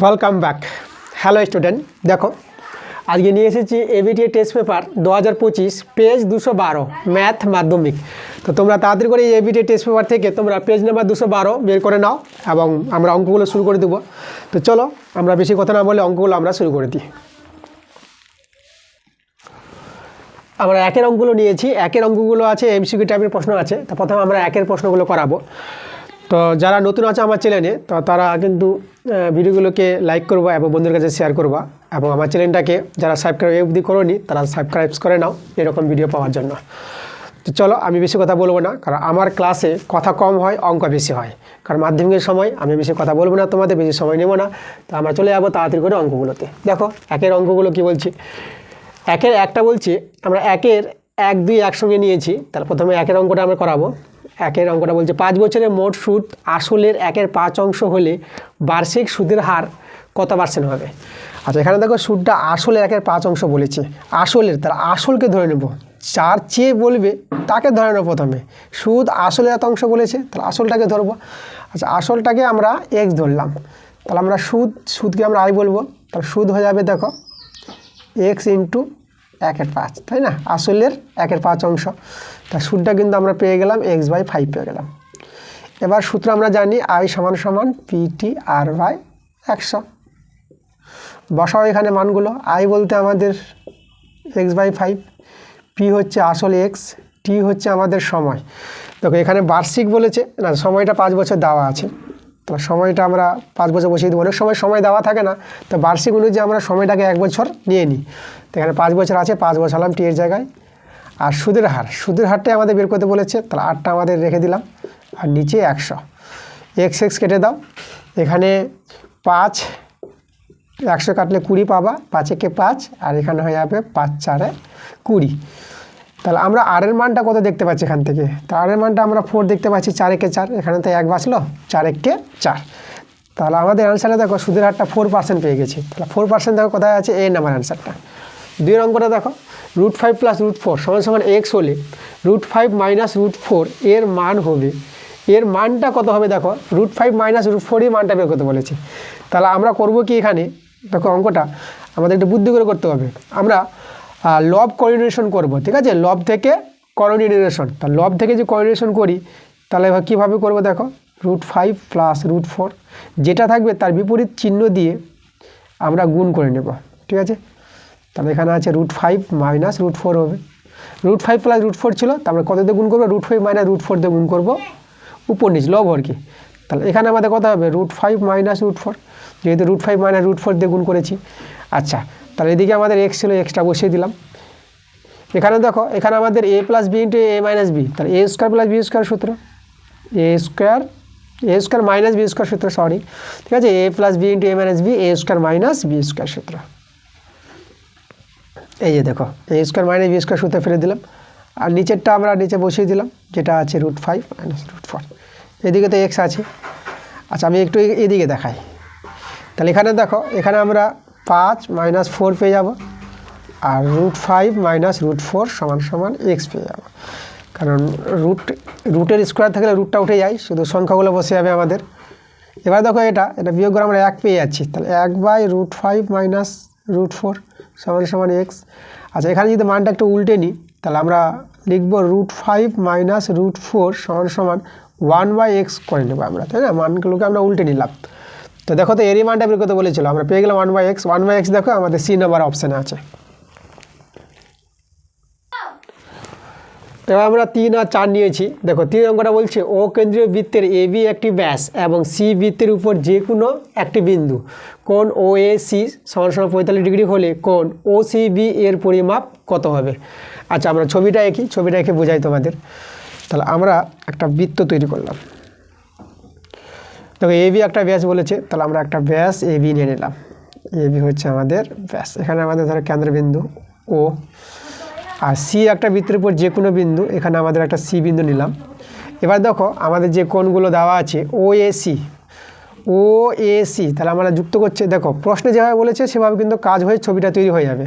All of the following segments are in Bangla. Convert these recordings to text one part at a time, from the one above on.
Welcome back. হ্যালো স্টুডেন্ট, দেখো আজকে নিয়ে এসেছি ABTA test paper 2025 page 212 math মাধ্যমিক। তো তোমরা তাড়াতাড়ি করে এই এবিটিএ টেস্ট পেপার থেকে তোমরা পেজ নাম্বার 212 বের করে নাও এবং আমরা অঙ্কগুলো শুরু করে দেবো। তো চলো আমরা বেশি কথা না বলে অঙ্কগুলো আমরা শুরু করে দিই। আমরা একের অঙ্কগুলো নিয়েছি, একের অঙ্কগুলো আছে এমসিকিউ টাইপের প্রশ্ন আছে। তো প্রথমে আমরা একের প্রশ্নগুলো করাবো। তো যারা নতুন আছে আমার চ্যানেলে, তো তারা কিন্তু ভিডিওগুলোকে লাইক করবা এবং বন্ধুদের কাছে শেয়ার করবা, এবং আমার চ্যানেলটাকে যারা সাবস্ক্রাইব অবধি করোনি তারা সাবস্ক্রাইব করে নাও এরকম ভিডিও পাওয়ার জন্য। তো চলো আমি বেশি কথা বলবো না, কারণ আমার ক্লাসে কথা কম হয়, অঙ্ক বেশি হয়। কারণ মাধ্যমিকের সময় আমি বেশি কথা বলবো না, তোমাদের বেশি সময় নেবো না। তো আমরা চলে যাবো তাড়াতাড়ি করে অঙ্কগুলোতে। দেখো একের অঙ্কগুলো কি বলছি। একের একটা বলছি, আমরা একের 1, 2 একসঙ্গে নিয়েছি। তাহলে প্রথমে একের অঙ্কটা আমরা করাবো। একের অঙ্কটা বলছে 5 বছরের মোট সুদ আসলের 1/5 অংশ হলে বার্ষিক সুদের হার কত % হবে। আচ্ছা, এখানে দেখো সুদটা আসলের 1/5 অংশ বলেছে। আসলের, তার আসলকে ধরে নেব, যার চেয়ে বলবে তাকে ধরে নেব। প্রথমে সুদ আসলের এত অংশ বলেছে, তাহলে আসলটাকে ধরবো। আচ্ছা, আসলটাকে আমরা x ধরলাম, তাহলে আমরা সুদকে আমরা i বলবো। তাহলে সুদ হয়ে যাবে দেখো x ইন্টু 1/5, তাই না? আসলের 1/5 অংশ। তা সুদটা কিন্তু আমরা পেয়ে গেলাম x/5 পেয়ে গেলাম। এবার সূত্র আমরা জানি i = PT/100। বসাও এখানে মানগুলো। i বলতে আমাদের x/5, p হচ্ছে আসল x, t হচ্ছে আমাদের সময়। দেখো এখানে বার্ষিক বলেছে না, সময়টা 5 বছর দেওয়া আছে। তাহলে সময়টা আমরা 5 বছর বসিয়ে দেবো। অনেক সময় দেওয়া থাকে না, তো বার্ষিক অনুযায়ী আমরা সময়টাকে 1 বছর নিয়ে নিই। তো এখানে 5 বছর আছে, 5 বসালাম টি এর জায়গায়। আর সুদের হারটাই আমাদের বের করতে বলেছে, তাহলে 8টা আমাদের রেখে দিলাম। আর নিচে 100, x কেটে দাও। এখানে 5, 100 কাটলে 20 পাবা, 5 একে 5, আর এখানে হয়ে যাবে 5 4 20। তাহলে আমরা আর এর মানটা কত দেখতে পাচ্ছি এখান থেকে। তো আর এর মানটা আমরা 4 দেখতে পাচ্ছি, 4 একে 4, এখানে তো 1 বাঁচলো, 4 একে 4। তাহলে আমাদের অ্যান্সারে দেখো সুদের হারটা 4% পেয়ে গেছি। তাহলে 4% দেখো কোথায় আছে, এই নাম্বার অ্যান্সারটা। 2 অঙ্কটা দেখো, √5 + √4 = x হলে √5 - √4 এর মান হবে। এর মানটা কত হবে দেখো, √5 - √4 এই মানটা বের করতে বলেছি। তাহলে আমরা করব কি, এখানে দেখো অঙ্কটা আমাদের একটু বুদ্ধি করে করতে হবে। আমরা লব কোঅর্ডিনেশন করব, ঠিক আছে? লব থেকে কোঅর্ডিনেশন। তাহলে লব থেকে যে কোঅর্ডিনেশন করি, তাহলে এবার কীভাবে করবো দেখো, √5 + √4 যেটা থাকবে তার বিপরীত চিহ্ন দিয়ে আমরা গুণ করে নেব, ঠিক আছে? তাহলে এখানে আছে √5 - √4 হবে। √5 + √4 ছিল, তারপরে কত দিয়ে গুণ করবো, √5 - √4 দিয়ে গুণ করবো, উপর নিচ লব আর কি। তাহলে এখানে আমাদের কত হবে, √5 - √4, যেহেতু √5 - √4 দিয়ে গুণ করেছি। আচ্ছা, তাহলে এদিকে আমাদের x ছিল, xটা বসিয়ে দিলাম। এখানে দেখো, এখানে আমাদের a + b × a - b, তাহলে a² + b² সূত্র, a² - b² সূত্র, সরি, ঠিক আছে? a + b × a - b, a² - b² সূত্র। এই যে দেখো a² - b² সূত্র ফেলে দিলাম। আর নিচেরটা আমরা নিচে বসিয়ে দিলাম, যেটা আছে √5 - √4। এদিকে তো x আছে। আচ্ছা, আমি একটু এদিকে দেখাই। তাহলে এখানে দেখো, এখানে আমরা 5 - 4 পেয়ে যাব, আর √5 - √4 = x পেয়ে যাব। কারণ রুটের স্কোয়ার থাকলে রুটটা উঠে যায়, শুধু সংখ্যাগুলো বসে যাবে আমাদের। এবার দেখো এটা বিয়োগ করে আমরা 1 পেয়ে যাচ্ছি। তাহলে 1/√5 - √4 = x। আচ্ছা, এখানে যদি মানটা একটু উল্টে নিই, তাহলে আমরা লিখব √5 - √4 = 1/x করে নেবো আমরা, তাই না? মানগুলোকে আমরা উল্টে নিলাম। তো দেখো তো এরই মানটা বের করতে বলেছিল, আমরা পেয়ে গেলাম 1/x। 1/x দেখো আমাদের সি নাম্বার অপশানে আছে। এবার আমরা 3 আর 4 নিয়েছি। দেখো 3 অঙ্কটা বলছে ও কেন্দ্রীয় বৃত্তের AB একটি ব্যাস এবং সি বৃত্তের উপর যে কোনো একটি বিন্দু কোণ OAC = 45 ডিগ্রি হলে কোণ OCB এর পরিমাপ কত হবে। আচ্ছা, আমরা ছবিটা এঁকে বোঝাই তোমাদের। তাহলে আমরা একটা বৃত্ত তৈরি করলাম। দেখো AB একটা ব্যাস বলেছে, তাহলে আমরা একটা ব্যাস AB নিয়ে নিলাম। AB হচ্ছে আমাদের ব্যাস। এখানে আমাদের ধরো কেন্দ্রবিন্দু O, আর সি একটা বৃত্তের উপর যে কোনো বিন্দু, এখানে আমাদের একটা সি বিন্দু নিলাম। এবার দেখো আমাদের যে কোণগুলো দেওয়া আছে OAC, তাহলে আমরা যুক্ত করছে। দেখো প্রশ্নে যেভাবে বলেছে সেভাবে কিন্তু কাজ হয়ে ছবিটা তৈরি হয়ে যাবে।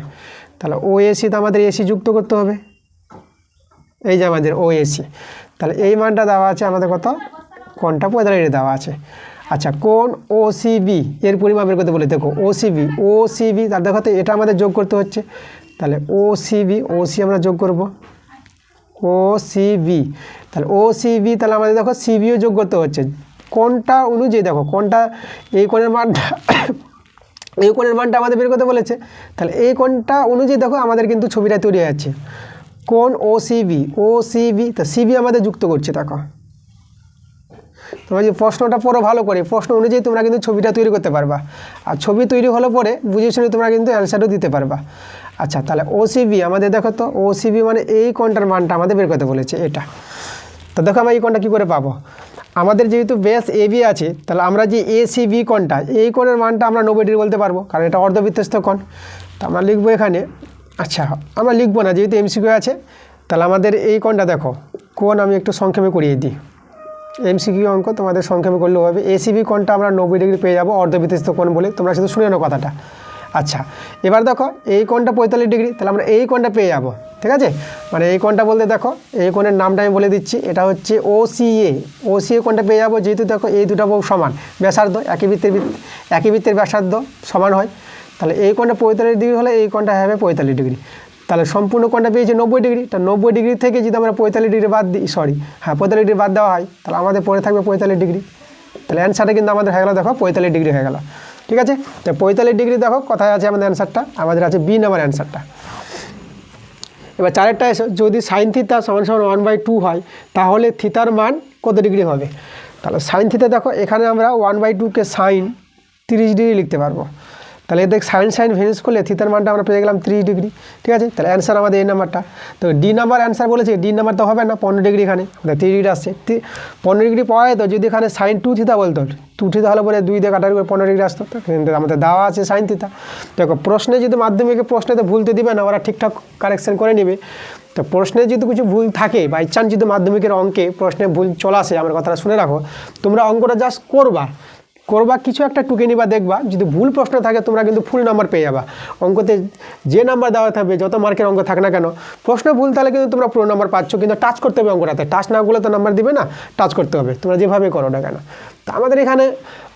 তাহলে OAC তে আমাদের AC যুক্ত করতে হবে, এই যে আমাদের OAC। তাহলে এই মানটা দেওয়া আছে আমাদের কত, কোণটা 45 দেওয়া আছে। আচ্ছা কোণ ওসিবি এর পরিমাপ বের করতে বলে, দেখো ওসিবি তার দেখো তো এটা আমাদের যোগ করতে হচ্ছে, তাহলে ওসি আমরা যোগ করব ওসিবি, তাহলে ওসিবি তাহলে আমাদের দেখো সিবিও যোগ করতে হচ্ছে। কোণটা অনুযায়ী দেখো কোণটা এই কোণের মানটা এই কোণের মানটা আমাদের বের করতে বলেছে, তাহলে এই কোণটা অনুযায়ী দেখো আমাদের কিন্তু ছবিটা তৈরি হয়ে যাচ্ছে। কোণ ওসিবি তো সিবি আমাদের যুক্ত করছে। দেখো তোমরা যে প্রশ্নটা পড়ো ভালো করে, প্রশ্ন অনুযায়ী তোমরা কিন্তু ছবিটা তৈরি করতে পারবা, আর ছবি তৈরি হলে পরে বুঝে শুনে তোমরা কিন্তু অ্যান্সারও দিতে পারবা। আচ্ছা তাহলে ওসিবি আমাদের দেখো তো ওসিবি মানে এই কোণটার মানটা আমাদের বের করতে বলেছে এটা। তো দেখো আমরা এই কোণটা কী করে পাবো, আমাদের যেহেতু বেস এবি আছে তাহলে আমরা যে এসিবি কোণটা এই কোণের মানটা আমরা 90 ডিগ্রি বলতে পারবো, কারণ এটা অর্ধবৃত্তস্থ কোণ। তো আমরা লিখবো এখানে, আচ্ছা আমরা লিখবো না যেহেতু এমসিকিউ আছে, তাহলে আমাদের এই কোণটা দেখো কোণ আমি একটু সংক্ষেপে করিয়ে দিই, এমসিকিউ অঙ্ক তোমাদের সংক্ষেপে করলেও হবে। এসিবি কোণটা আমরা 90 ডিগ্রি পেয়ে যাবো অর্ধবৃত্তস্থ কোণ বলে, তোমরা শুধু শুনে নাও কথাটা। আচ্ছা এবার দেখো এই কোণটা 45 ডিগ্রি, তাহলে আমরা এই কোণটা পেয়ে যাবো, ঠিক আছে। মানে এই কোণটা বলতে দেখো এই কোণের নামটা আমি বলে দিচ্ছি, এটা হচ্ছে ওসিএ কোণটা পেয়ে যাবো, যেহেতু দেখো এই দুটো বহু সমান ব্যাসার্ধ, একই বৃত্তের ব্যাসার্ধ সমান হয়, তাহলে এই কোণটা 45 ডিগ্রি হলে এই কোণটা হবে 45 ডিগ্রি। তাহলে সম্পূর্ণ কোণটা পেয়েছি 90 ডিগ্রি, তা 90 ডিগ্রি থেকে যদি আমরা 45 ডিগ্রি বাদ দিই, 45 ডিগ্রি বাদ দেওয়া হয়, তাহলে আমাদের পড়ে থাকবে 45 ডিগ্রি। তাহলে অ্যান্সারটা কিন্তু আমাদের হয়ে গেলো দেখো 45 ডিগ্রি হয়ে গেল, ঠিক আছে। তো 45 ডিগ্রি দেখো কোথায় আছে আমাদের অ্যান্সারটা, আমাদের আছে বি নাম্বার অ্যান্সারটা। এবার চারেরটা এসো, যদি সাইন থিটা সমান 1/2 হয় তাহলে থিতার মান কত ডিগ্রি হবে। তাহলে সাইন থিটা দেখো এখানে আমরা 1/2কে সাইন 30 ডিগ্রি লিখতে পারবো, তাহলে দেখ সাইন ভেনিস করলে থিতার মানটা আমরা পেয়ে গেলাম 30 ডিগ্রি, ঠিক আছে। তাহলে অ্যান্সার আমাদের এই নাম্বারটা। তো ডি নাম্বার অ্যান্সার বলেছে, ডি নাম্বার তো হবে না, 15 ডিগ্রি এখানে 30 ডিগ্রি আসছে, 15 ডিগ্রি পাওয়া যেত যদি এখানে সাইন 2 থিতা বলতো, 2 থিতা হলে পরে 2 দিয়ে কাটার করে 15 ডিগ্রি আসতো, কিন্তু আমাদের দেওয়া আছে সাইন থিতা। দেখো প্রশ্নে যদি মাধ্যমিকে প্রশ্নেতে ভুলতে দিবে না, ওরা ঠিকঠাক কারেকশন করে নেবে। তো প্রশ্নে যদি কিছু ভুল থাকে, বাই চান্স যদি মাধ্যমিকের অঙ্কে প্রশ্নে ভুল চলে আসে, আমার কথাটা শুনে রাখো, তোমরা অঙ্কটা জাস্ট করবা কিছু একটা টুকে নিবা, দেখবা যদি ভুল প্রশ্ন থাকে তোমরা কিন্তু ফুল নাম্বার পেয়ে যাবা। অঙ্কতে যে নাম্বার দেওয়া থাকবে, যত মার্কের অঙ্ক থাকে না কেন, প্রশ্ন ভুল তাহলে কিন্তু তোমরা পুরো নাম্বার পাচ্ছ, কিন্তু টাচ করতে হবে অঙ্কটাতে, টাচ না করলে তো নাম্বার দিবে না, টাচ করতে হবে, তোমরা যেভাবে করো না কেন। তো আমাদের এখানে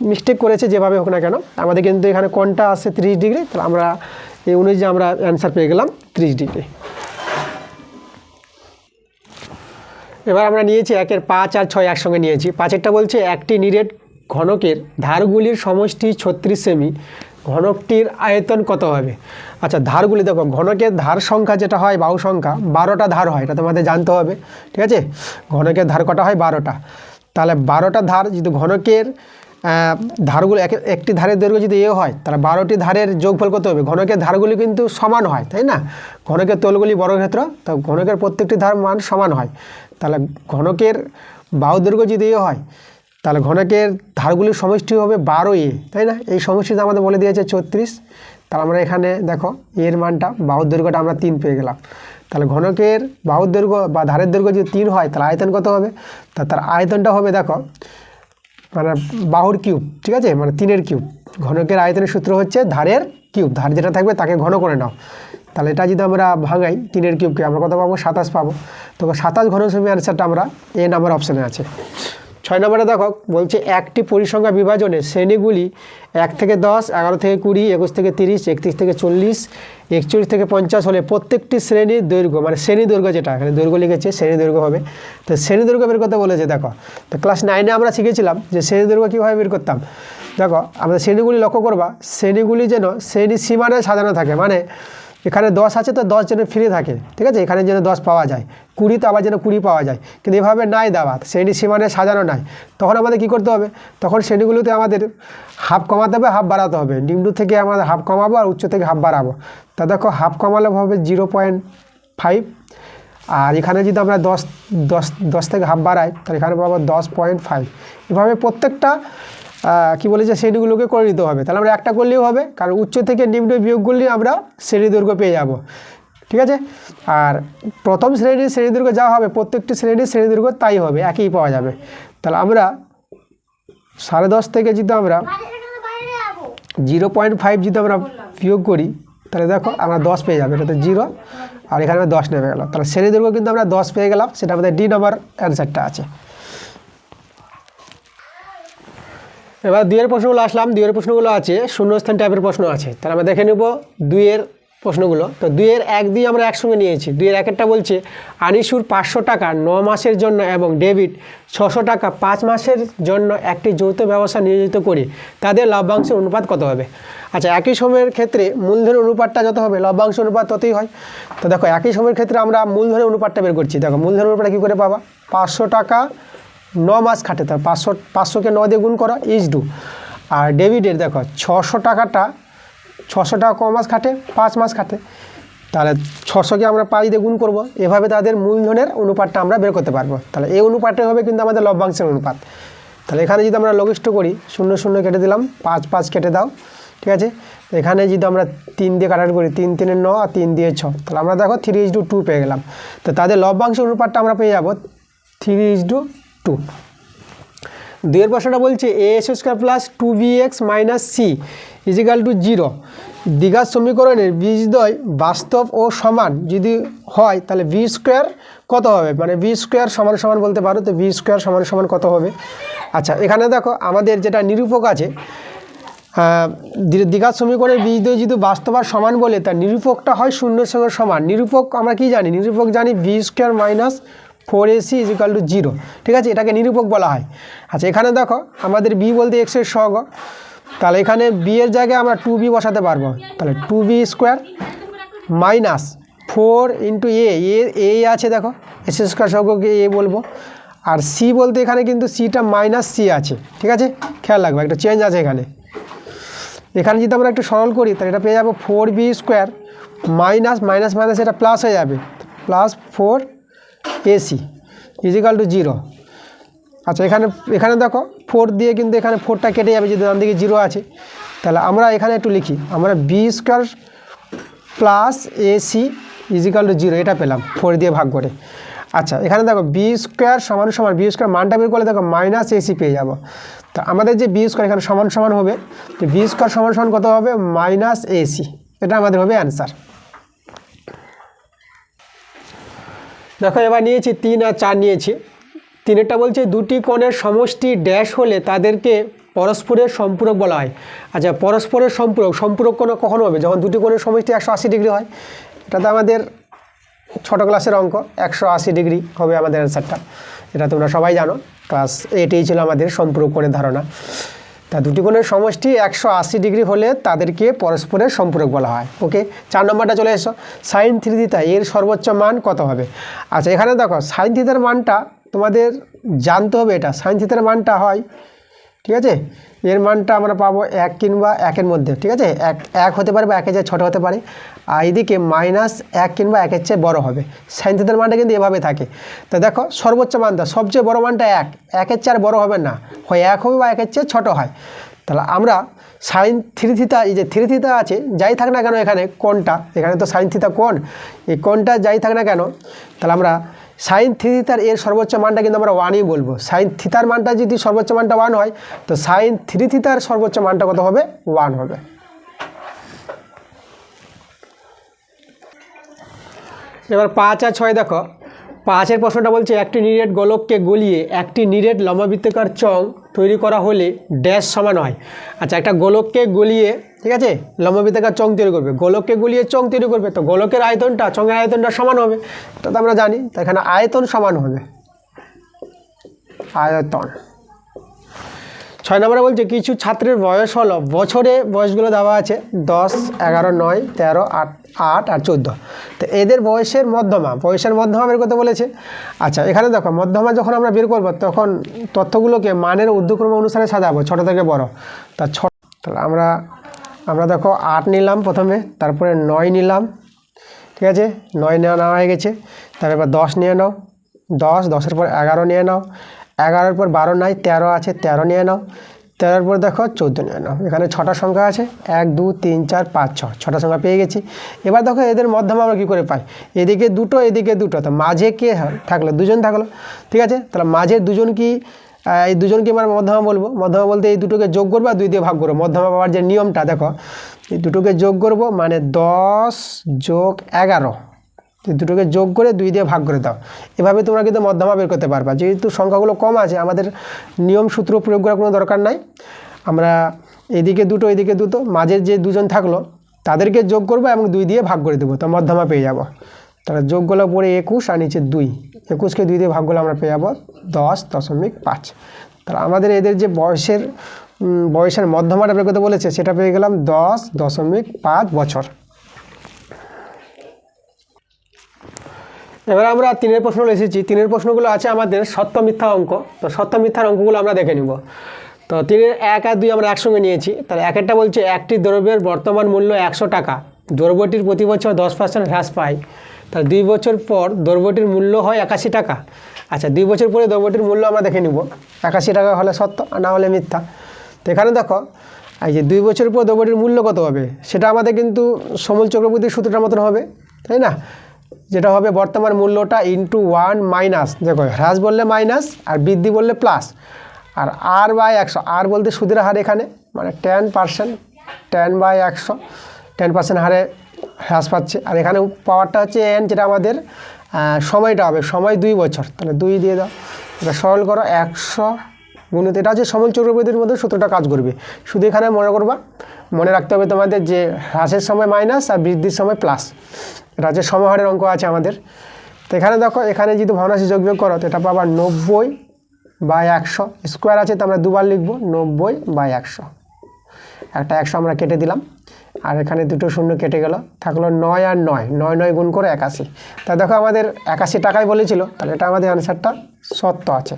মিস্টেক করেছে যেভাবে হোক না কেন, আমাদের কিন্তু এখানে কোণটা আসছে 30 ডিগ্রি, তাহলে আমরা এই অনুযায়ী আমরা অ্যান্সার পেয়ে গেলাম 30 ডিগ্রি। এবার আমরা নিয়েছি 1-এর 5 আর 6 একসঙ্গে নিয়েছি। 5-এরটা বলছে একটি নিরেট ঘনকের ধারগুলির সমষ্টি 36 সেমি, ঘনকটির আয়তন কত হবে। আচ্ছা ধারগুলি দেখো, ঘনকের ধার সংখ্যা যেটা হয় বাহু সংখ্যা 12টা ধার হয়, এটা তোমাদের জানতে হবে, ঠিক আছে। ঘনকের ধার কটা হয় 12টা, তাহলে 12টা ধার যদি ঘনকের ধারগুলো একটি ধারের দৈর্ঘ্য যদি এ হয়, তাহলে 12টি ধারের যোগফল কত হবে। ঘনকের ধারগুলি কিন্তু সমান হয়, তাই না, ঘনকের তলগুলি বর্গক্ষেত্র, তো ঘনকের প্রত্যেকটি ধার মান সমান হয়, তাহলে ঘনকের বাহু দৈর্ঘ্য যদি এ হয় তাহলে ঘনকের ধারগুলির সমষ্টি হবে 12a, তাই না। এই সমষ্টিতে আমাদের বলে দিয়েছে 36, তাহলে আমরা এখানে দেখো এর মানটা বাহুর দৈর্ঘ্যটা আমরা 3 পেয়ে গেলাম। তাহলে ঘনকের বাহুর দৈর্ঘ্য বা ধারের দৈর্ঘ্য যদি 3 হয় তাহলে আয়তন কত হবে, তার আয়তনটা হবে দেখো মানে বাহুর কিউব, ঠিক আছে, মানে 3-এর কিউব। ঘনকের আয়তনের সূত্র হচ্ছে ধারের কিউব, ধার যেটা থাকবে তাকে ঘন করে নাও। তাহলে এটা যদি আমরা ভাঙাই 3-এর কিউবকে আমরা কত পাবো, 27 পাবো। তো 27 ঘনসেমি অ্যান্সারটা আমরা এ নাম্বার অপশানে আছে। 6 নম্বরে দেখো বলছে একটি পরিসংখ্যা বিভাজনে শ্রেণীগুলি 1 থেকে 10, 11 থেকে 20, 21 থেকে 30, 31 থেকে 40, 41 থেকে 50 হলে প্রত্যেকটি শ্রেণীর দৈর্ঘ্য, মানে শ্রেণী দৈর্ঘ্য যেটা এখানে দৈর্ঘ্য লিখেছে শ্রেণী দৈর্ঘ্য হবে। তো শ্রেণী দৈর্ঘ্য বের করতে বলেছে। দেখো তো ক্লাস 9-এ আমরা শিখেছিলাম যে শ্রেণী দৈর্ঘ্য কীভাবে বের করতাম। দেখো আমরা শ্রেণীগুলি লক্ষ্য করবা, শ্রেণীগুলি যেন শ্রেণী সীমানায় সাজানো থাকে, মানে এখানে 10 আছে তো 10 যেন ফ্রি থাকে, ঠিক আছে, এখানে যেন 10 পাওয়া যায়, 20 তো আবার যেন 20 পাওয়া যায়, কিন্তু এভাবে নাই দেওয়া, শ্রেণী সীমানায় সাজানো নাই। তখন আমাদের কি করতে হবে, তখন শ্রেণীগুলোতে আমাদের হাফ কমাতে হবে, হাফ বাড়াতে হবে। নিম্ন থেকে আমাদের হাফ কমাবো আর উচ্চ থেকে হাফ বাড়াবো। তা দেখো হাফ কমালে হবে 0.5, আর এখানে যদি আমরা 10 থেকে হাফ বাড়াই তাহলে এখানে পাবো 10.5। এভাবে প্রত্যেকটা কি বলে যে শ্রেণীগুলোকে করে নিতে হবে। তাহলে আমরা একটা করলেও হবে, কারণ উচ্চ থেকে নিম্ন বিয়োগ করলে আমরা শ্রেণী দৈর্ঘ্য পেয়ে যাব, ঠিক আছে। আর প্রথম শ্রেণী দৈর্ঘ্য যা হবে প্রত্যেকটি শ্রেণী দৈর্ঘ্য তাই হবে, একই পাওয়া যাবে। তাহলে আমরা 10.5 থেকে যদি আমরা 0.5 যদি আমরা বিয়োগ করি তাহলে দেখো আমরা 10 পেয়ে যাবে, এটা তো 0 আর এখানে 10 নেমে গেল, তাহলে শ্রেণী দৈর্ঘ্য কিন্তু আমরা 10 পেয়ে গেলাম, সেটা আমাদের ডি নাম্বার অ্যান্সারটা আছে। এবার দুইয়ের প্রশ্নগুলো আসলাম। দুইয়ের প্রশ্নগুলো আছে শূন্যস্থান টাইপের প্রশ্ন আছে, তাহলে আমরা দেখে নেব দুইয়ের প্রশ্নগুলো। তো দুইয়ের এক দিয়ে আমরা একসঙ্গে নিয়েছি। দুইয়ের একেরটা বলছে আনিসুর 500 টাকা 9 মাসের জন্য এবং ডেভিড 600 টাকা 5 মাসের জন্য একটি যৌথ ব্যবসা নিয়োজিত করে তাদের লভ্যাংশের অনুপাত কত হবে। আচ্ছা, একই সময়ের ক্ষেত্রে মূলধনের অনুপাতটা যত হবে লভ্যাংশ অনুপাত ততই হয়। তো দেখো একই সময়ের ক্ষেত্রে আমরা মূলধনের অনুপাতটা বের করছি। দেখো মূলধনের অনুপাতটা কী করে পাবা, 500 টাকা 9 মাস খাটে, তার 500কে 9 দিয়ে গুণ করা ইজ 2। আর ডেভিডের দেখো 600 টাকা ক মাস খাটে, 5 মাস খাটে, তাহলে 600কে আমরা 5 দিয়ে গুণ করব। এভাবে তাদের মূলধনের অনুপাতটা আমরা বের করতে পারবো। তাহলে এই অনুপাতটাই হবে কিন্তু আমাদের লভ্যাংশের অনুপাত। তাহলে এখানে যদি আমরা লঘিষ্ঠ করি 0 0 কেটে দিলাম, 5 5 কেটে দাও, ঠিক আছে। এখানে যদি আমরা 3 দিয়ে কাটাকাটি করি, 3 3 9 আর 3 দিয়ে 6, তাহলে আমরা দেখো 3:2 পেয়ে গেলাম। তো তাদের লভ্যাংশের অনুপাতটা আমরা পেয়ে যাবো 3:2। দুইয়ের প্রশ্নটা বলছে a² plus 2bx minus c is equal to 0। দ্বিঘাত সমীকরণের বীজদ্বয় বাস্তব ও সমান যদি হয় তাহলে b² কত হবে, মানে b² সমান সমান বলতে পারো। তো b² সমান সমান কত হবে। আচ্ছা, এখানে দেখো আমাদের যেটা নিরূপক আছে, দ্বিঘাত সমীকরণের বীজদ্বয় যদি বাস্তব আর সমান বলে তার নিরূপকটা হয় 0-এর সঙ্গে সমান। নিরূপক আমরা কি জানি, নিরূপক জানি b² minus 4ac is equal to 0, ঠিক আছে, এটাকে নিরূপক বলা হয়। আচ্ছা, এখানে দেখো আমাদের b বলতে x এর সহগ, তাহলে এখানে b এর জায়গায় আমরা 2b বসাতে পারবো। তাহলে 2b² মাইনাস 4 ইন্টু এ আছে, দেখো s² সহগকে a বলবো। আর c বলতে এখানে কিন্তু cটা মাইনাস c আছে, ঠিক আছে, খেয়াল রাখবো একটা চেঞ্জ আছে এখানে। এখানে যদি আমরা একটু সরল করি তাহলে এটা পেয়ে যাবো 4b² মাইনাস মাইনাস মাইনাস এটা প্লাস হয়ে যাবে, প্লাস 4ac ইজিক্যাল টু 0। আচ্ছা, এখানে দেখো 4 দিয়ে কিন্তু এখানে 4টা কেটে যাবে যদি ডান দিকে 0 আছে। তাহলে আমরা এখানে একটু লিখি, আমরা b² plus ac is equal to 0 এটা পেলাম 4 দিয়ে ভাগ করে। আচ্ছা, এখানে দেখো b² সমান সমান b² মানটা বের করলে দেখো মাইনাস ac পেয়ে যাবো। তো আমাদের যে b² এখানে সমান সমান হবে, তো b² সমান সমান কত হবে, মাইনাস ac, এটা আমাদের হবে অ্যান্সার। দেখো এবার নিয়েছি 3 আর 4 নিয়েছি। 3-এরটা বলছে দুটি কোণের সমষ্টি ড্যাশ হলে তাদেরকে পরস্পরের সম্পূরক বলা হয়। আচ্ছা, পরস্পরের সম্পূরক কখন হবে, যখন দুটি কোণের সমষ্টি 180 ডিগ্রি হয়। এটা তো আমাদের ছোটো ক্লাসের অঙ্ক, 180 ডিগ্রি হবে আমাদের অ্যান্সারটা, এটা তোমরা সবাই জানো। ক্লাস 8এই ছিল আমাদের সম্পূরক কোণের ধারণা। তা দুটি কোণের সমষ্টি 180 ডিগ্রি হলে তাদেরকে পরস্পরের সম্পূরক বলা হয়। ওকে, 4 নম্বরটা চলে এসো, sin 3θ এর সর্বোচ্চ মান কত হবে। আচ্ছা, এখানে দেখো sin θ মানটা তোমাদের জানতে হবে, এটা sin θ মানটা হয়, ঠিক আছে, এর মানটা আমরা পাবো 1 কিংবা 1-এর মধ্যে, ঠিক আছে, 1 হতে পারে বা 1-এর চেয়ে ছোটো হতে পারে। আর এদিকে -1 কিংবা 1-এর চেয়ে বড় হবে। sin θ মানটা কিন্তু এভাবে থাকে। তো দেখো সর্বোচ্চ মানটা সবচেয়ে বড় মানটা 1, 1-এর চেয়ে আর বড় হবে না, হয় 1 হবে বা 1-এর চেয়ে ছোটো হয়। তাহলে আমরা sin 3θ, এই যে 3θ আছে যাই থাক না কেন এখানে কোণটা, এখানে তো sin θ কোণ, এই কোণটা যাই থাক না কেন, তাহলে আমরা sin 3θ এর সর্বোচ্চ মানটা কিন্তু আমরা 1ই বলবো। sin θ মানটা যদি সর্বোচ্চ মানটা 1 হয় তো sin 3θ এর সর্বোচ্চ মানটা কত হবে, 1 হবে। এবার 5 আর 6 দেখো, 5-এর প্রশ্নটা বলছে একটি নিরেট গোলককে গলিয়ে একটি নিরেট লম্বাবৃত্তাকার চং তৈরি করা হলে ড্যাশ সমান হয়। আচ্ছা, একটা গোলককে গলিয়ে, ঠিক আছে, লম্বাবৃত্তাকার চং তৈরি করবে, গোলককে গলিয়ে চং তৈরি করবে, তো গোলকের আয়তনটা চঙের আয়তনটা সমান হবে, এটা তো আমরা জানি। তো এখানে আয়তন সমান হবে, আয়তন। 6 নম্বরে বলছে কিছু ছাত্রের বয়স হলো, বছরে বয়সগুলো দেওয়া আছে 10, 11, 9, 13, 8 আর 14। তো এদের বয়সের মধ্যমা বের করতে বলেছে। আচ্ছা, এখানে দেখো মধ্যমা যখন আমরা বের করবো তখন তথ্যগুলোকে মানের ঊর্ধ্বক্রম অনুসারে সাজাবো, ছোটো থেকে বড়। তাহলে আমরা দেখো 8 নিলাম প্রথমে, তারপরে 9 নিলাম, ঠিক আছে, 9 নেওয়া হয়ে গেছে। তারপর 10 নিয়ে নাও, 10-এর পর 11 নিয়ে নাও, 11-এর পর 12 নাই, 13 আছে, 13 নিয়ে নাও, 13-এর পর দেখো 14 নিয়ে নাও। এখানে 6টা সংখ্যা আছে, 1 2 3 4 5 6, 6টা সংখ্যা পেয়ে গেছি। এবার দেখো এদের মধ্যমা আমরা কী করে পাই, এদিকে 2, এদিকে 2, তো মাঝে কে থাকলো, 2জন থাকলো, ঠিক আছে। তাহলে মাঝের 2জন কি, এই 2জনকে আমরা মধ্যমা বলবো। মধ্যমা বলতে এই দুটোকে যোগ করবো আর 2 দিয়ে ভাগ করবো। মধ্যমা পাওয়ার যে নিয়মটা দেখো, এই দুটোকে যোগ করবো মানে 10 + 11, দুটোকে যোগ করে 2 দিয়ে ভাগ করে দাও। এভাবে তোমরা কিন্তু মধ্যমা বের করতে পারবা। যেহেতু সংখ্যাগুলো কম আছে আমাদের নিয়ম সূত্র প্রয়োগ করার কোনো দরকার নাই। আমরা এদিকে দুটো এদিকে দুটো, মাঝের যে দুজন থাকলো তাদেরকে যোগ করবো এবং 2 দিয়ে ভাগ করে দেবো, তো মধ্যমা পেয়ে যাব। তাহলে যোগগুলো পরে 21 আর নিচে 2, 21কে 2 দিয়ে ভাগ করলে আমরা পেয়ে যাবো 10.5। তাহলে আমাদের এদের যে বয়সের মধ্যমাটা বের করতে বলেছে সেটা পেয়ে গেলাম 10.5 বছর। এবার আমরা 3-এর প্রশ্নগুলো এসেছি। 3-এর প্রশ্নগুলো আছে আমাদের সত্য মিথ্যা অঙ্ক। তো সত্য মিথ্যার অঙ্কগুলো আমরা দেখে নিব। তো 3-এর 1 আর 2 আমরা একসঙ্গে নিয়েছি। তাহলে 1-এরটা বলছে একটি দ্রব্যের বর্তমান মূল্য 100 টাকা, দ্রব্যটির প্রতি বছর 10% হ্রাস পায়। তাহলে 2 বছর পর দ্রব্যটির মূল্য হয় 81 টাকা। আচ্ছা, 2 বছর পরে দ্রব্যটির মূল্য আমরা দেখে নিব। 81 টাকা হলে সত্য, আর না হলে মিথ্যা। তো এখানে দেখো এই যে 2 বছর পর দ্রব্যটির মূল্য কত হবে সেটা আমাদের কিন্তু সমল চক্রবর্তীর সূত্রটার মতন হবে, তাই না? যেটা হবে বর্তমান মূল্যটা ইন্টু 1 মাইনাস, দেখো হ্রাস বললে মাইনাস আর বৃদ্ধি বললে প্লাস, আর R/100। আর বলতে সুদের হার এখানে, মানে 10%, 10/100, 10% হারে হ্রাস পাচ্ছে। আর এখানে পাওয়ারটা হচ্ছে n, যেটা আমাদের সময়টা হবে, সময় 2 বছর। তাহলে 2 দিয়ে দাও, এটা সরল করো, 100 গুণিত, এটা হচ্ছে সমল চক্রবর্তীর মধ্যে সূত্রটা কাজ করবে। শুধু এখানে মনে রাখতে হবে তোমাদের যে হ্রাসের সময় মাইনাস আর বৃদ্ধির সময় প্লাস। এটা হচ্ছে সমহারের অঙ্ক আছে আমাদের। তো এখানে দেখো, এখানে যদি ভগ্নাংশে যোগ বিয়োগ করো তো এটা পাবা 90/100, স্কোয়ার আছে তো আমরা দুবার লিখবো 90/100। একটা 100 আমরা কেটে দিলাম, আর এখানে দুটো শূন্য কেটে গেল, থাকলো 9 আর 9, 9 গুণ করে 81। তা দেখো আমাদের 81 টাকায় বলেছিল, তাহলে এটা আমাদের অ্যান্সারটা সত্য আছে।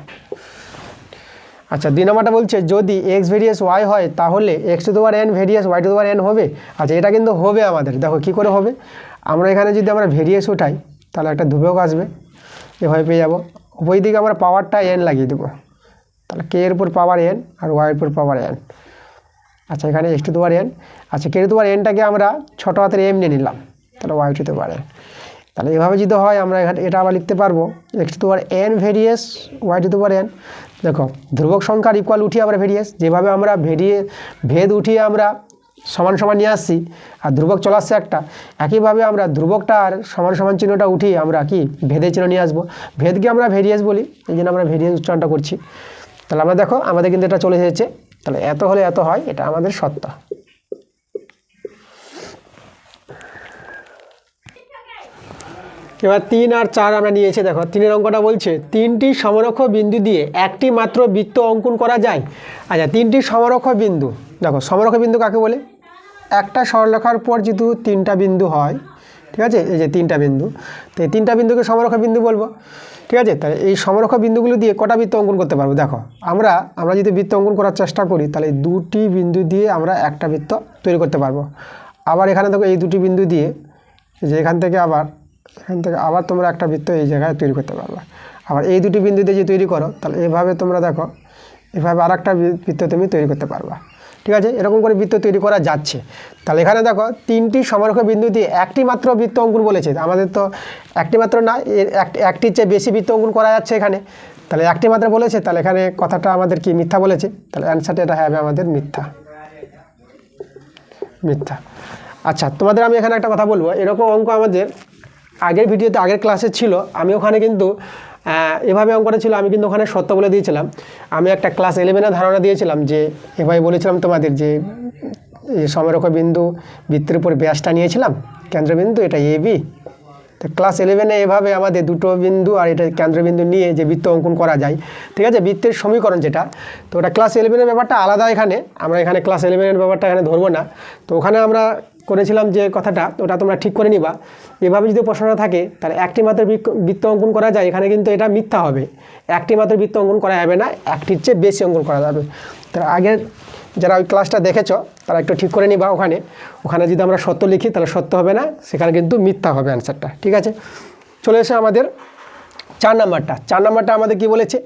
আচ্ছা, 2 নম্বরটা বলছে যদি x ভেরিয়াস y হয় তাহলে x⁴n ভেরিয়াস y⁴n হবে। আচ্ছা, এটা কিন্তু হবে আমাদের। দেখো কি করে হবে, আমরা এখানে যদি আমরা ভেরিয়াস উঠাই তাহলে একটা ধ্রুবক আসবে, এভাবে পেয়ে যাবো। উভয় দিকে আমরা পাওয়ারটা n লাগিয়ে দেবো, তাহলে k এর উপর পাওয়ার n আর y এর উপর পাওয়ার n। আচ্ছা, এখানে x⁴n, আচ্ছা k⁴nটাকে আমরা ছোট হাতের m নিয়ে নিলাম, তাহলে y⁴n। তাহলে এভাবে যদি হয় আমরা এটা আবার লিখতে পারবো x⁴n ভেরিয়াস y⁴n। দেখো ধ্রুবক সংখ্যার ইকুয়াল উঠিয়ে আমরা ভেরিয়াস, যেভাবে আমরা ভেদ উঠিয়ে আমরা সমান সমান নিয়ে আসছি আর ধ্রুবক চলে আসছে একটা, একইভাবে আমরা ধ্রুবকটা আর সমান সমান চিহ্নটা উঠিয়ে আমরা কি ভেদের চিহ্ন নিয়ে আসবো। ভেদকে আমরা ভেরিয়াস বলি, এই জন্য আমরা ভেরিয়াস উচ্চারণটা করছি। তাহলে আমরা দেখো আমাদের কিন্তু এটা চলে এসেছে, তাহলে এত হলে এত হয়, এটা আমাদের সত্য। এবার 3 আর 4 আমরা নিয়েছি। দেখো 3-এর অঙ্কটা বলছে 3টি সমরক্ষ বিন্দু দিয়ে একটি মাত্র বৃত্ত অঙ্কন করা যায়। আচ্ছা, 3টি সমরক্ষ বিন্দু, দেখো সমরক্ষ বিন্দু কাকে বলে, একটা সরলরেখার পর যেহেতু 3টা বিন্দু হয়, ঠিক আছে, এই যে 3টা বিন্দু, তো এই 3টা বিন্দুকে সমরক্ষ বিন্দু বলবো, ঠিক আছে। তাহলে এই সমরক্ষ বিন্দুগুলো দিয়ে কটা বৃত্ত অঙ্কন করতে পারবো, দেখো আমরা যদি বৃত্ত অঙ্কন করার চেষ্টা করি তাহলে 2টি বিন্দু দিয়ে আমরা একটা বৃত্ত তৈরি করতে পারবো। আবার এখানে দেখো এই 2টি বিন্দু দিয়ে, যে এখান থেকে আবার তোমরা একটা বৃত্ত এই জায়গায় তৈরি করতে পারবে। আবার এই 2টি বিন্দু দিয়ে যে তৈরি করো তাহলে এভাবে তোমরা দেখো, এভাবে আর একটা বৃত্ত তুমি তৈরি করতে পারবা, ঠিক আছে। এরকম করে বৃত্ত তৈরি করা যাচ্ছে। তাহলে এখানে দেখো 3টি সমরক্ষ বিন্দু দিয়ে একটি মাত্র বৃত্ত অঙ্কন বলেছে, আমাদের তো একটি মাত্র না, একটির চেয়ে বেশি বৃত্ত অঙ্কন করা যাচ্ছে এখানে। তাহলে একটি মাত্র বলেছে, তাহলে এখানে কথাটা আমাদের কি মিথ্যা বলেছে, তাহলে অ্যান্সারটা এটা হবে আমাদের মিথ্যা। আচ্ছা, তোমাদের আমি এখানে একটা কথা বলবো, এরকম অঙ্ক আমাদের আগের ভিডিওতে আগের ক্লাসে ছিল। আমি ওখানে কিন্তু এভাবে অঙ্কটা ছিল, আমি কিন্তু ওখানে সত্য বলে দিয়েছিলাম। আমি একটা ক্লাস 11-এর ধারণা দিয়েছিলাম যে এভাবে বলেছিলাম তোমাদের যে সমরক্ষ বিন্দু বৃত্তের উপর ব্যাসটা নিয়েছিলাম, কেন্দ্রবিন্দু এটা AB। তো ক্লাস 11-এ এভাবে আমাদের দুটো বিন্দু আর এটা কেন্দ্রবিন্দু নিয়ে যে বৃত্ত অঙ্কন করা যায়, ঠিক আছে, বৃত্তের সমীকরণ যেটা, তো ওটা ক্লাস 11-এর ব্যাপারটা আলাদা। আমরা এখানে ক্লাস 11-এর ব্যাপারটা এখানে ধরবো না। তো ওখানে আমরা করেছিলাম যে কথাটা, ওটা তোমরা ঠিক করে নিবা। এভাবে যদি প্রশ্নটা থাকে তাহলে একটি মাত্র বৃত্ত অঙ্কন করা যায়, এখানে কিন্তু এটা মিথ্যা হবে। একটি মাত্র বৃত্ত অঙ্কন করা যাবে না, একটির চেয়ে বেশি অঙ্কন করা যাবে। তার আগের যারা ওই ক্লাসটা দেখেছ তারা একটু ঠিক করে নিবা। ওখানে যদি আমরা সত্য লিখি তাহলে সত্য হবে না, সেখানে কিন্তু মিথ্যা হবে অ্যান্সারটা, ঠিক আছে। চলে এসে আমাদের 4 নাম্বারটা আমাদের কি বলেছে,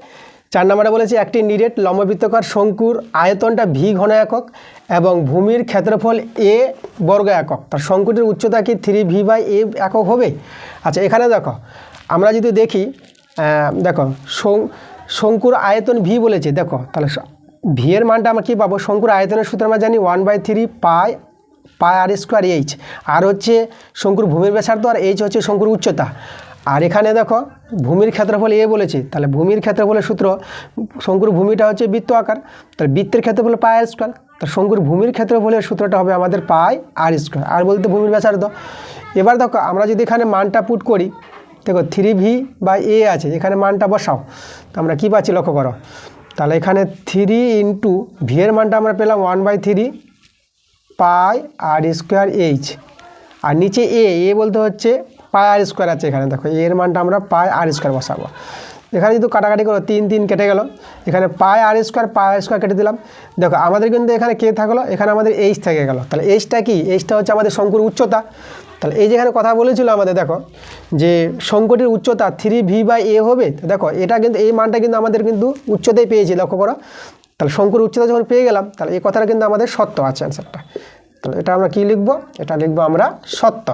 4 নম্বরে বলেছে একটি নিরেট লম্ববৃত্তাকার শঙ্কুর আয়তনটা v ঘন একক এবং ভূমির ক্ষেত্রফল a বর্গ একক, তার শঙ্কুটির উচ্চতা কি 3v/a একক হবে। আচ্ছা, এখানে দেখো আমরা যদি দেখি, দেখো শঙ্কুর আয়তন v বলেছে, দেখো তাহলে v এর মানটা আমরা কী পাবো, শঙ্কুর আয়তনের সূত্র আমরা জানি 1/3 পাই r² h, আর হচ্ছে শঙ্কুর ভূমির ব্যাসার্ধ, আর h হচ্ছে শঙ্কুর উচ্চতা। আর এখানে দেখো ভূমির ক্ষেত্রফল এ বলেছে, তাহলে ভূমির ক্ষেত্রফলের সূত্র, শঙ্কুর ভূমিটা হচ্ছে বৃত্ত আকার, তাহলে বৃত্তের ক্ষেত্রফল পাই আর স্কোয়ার, তাহলে শঙ্কুর ভূমির ক্ষেত্রফলের সূত্রটা হবে আমাদের পাই আর স্কোয়ার, আর বলতে ভূমির ব্যাসার্ধ। এবার দেখো আমরা যদি এখানে মানটা পুট করি, দেখো 3v/a আছে, এখানে মানটা বসাও, তো আমরা কী পাচ্ছি লক্ষ্য করো, তাহলে এখানে 3 ইন্টু ভি এর মানটা আমরা পেলাম 1/3 পাই আর স্কোয়ার এইচ, আর নিচে এ বলতে হচ্ছে পাই আর স্কোয়ার আছে, এখানে দেখো এর মানটা আমরা পাই আর স্কোয়ার বসাবো। এখানে যদি কাটাকাটি করো 3 কেটে গেল, এখানে পাই আর স্কোয়ার কেটে দিলাম। দেখো আমাদের কিন্তু এখানে কে থাকলো, এখানে আমাদের এইচ থেকে গেল, তাহলে এইচটা কি, এইচটা হচ্ছে আমাদের শঙ্কুর উচ্চতা। তাহলে এই যেখানে কথা বলেছিল আমাদের, দেখো যে শঙ্কুটির উচ্চতা 3v/a হবে, দেখো এটা কিন্তু এই মানটা কিন্তু আমাদের কিন্তু উচ্চতায় পেয়েছি, লক্ষ্য করো। তাহলে শঙ্কুর উচ্চতা যখন পেয়ে গেলাম, তাহলে এই কথাটা কিন্তু আমাদের সত্য আছে অ্যান্সারটা। তাহলে এটা আমরা কি লিখব, এটা লিখব আমরা সত্য।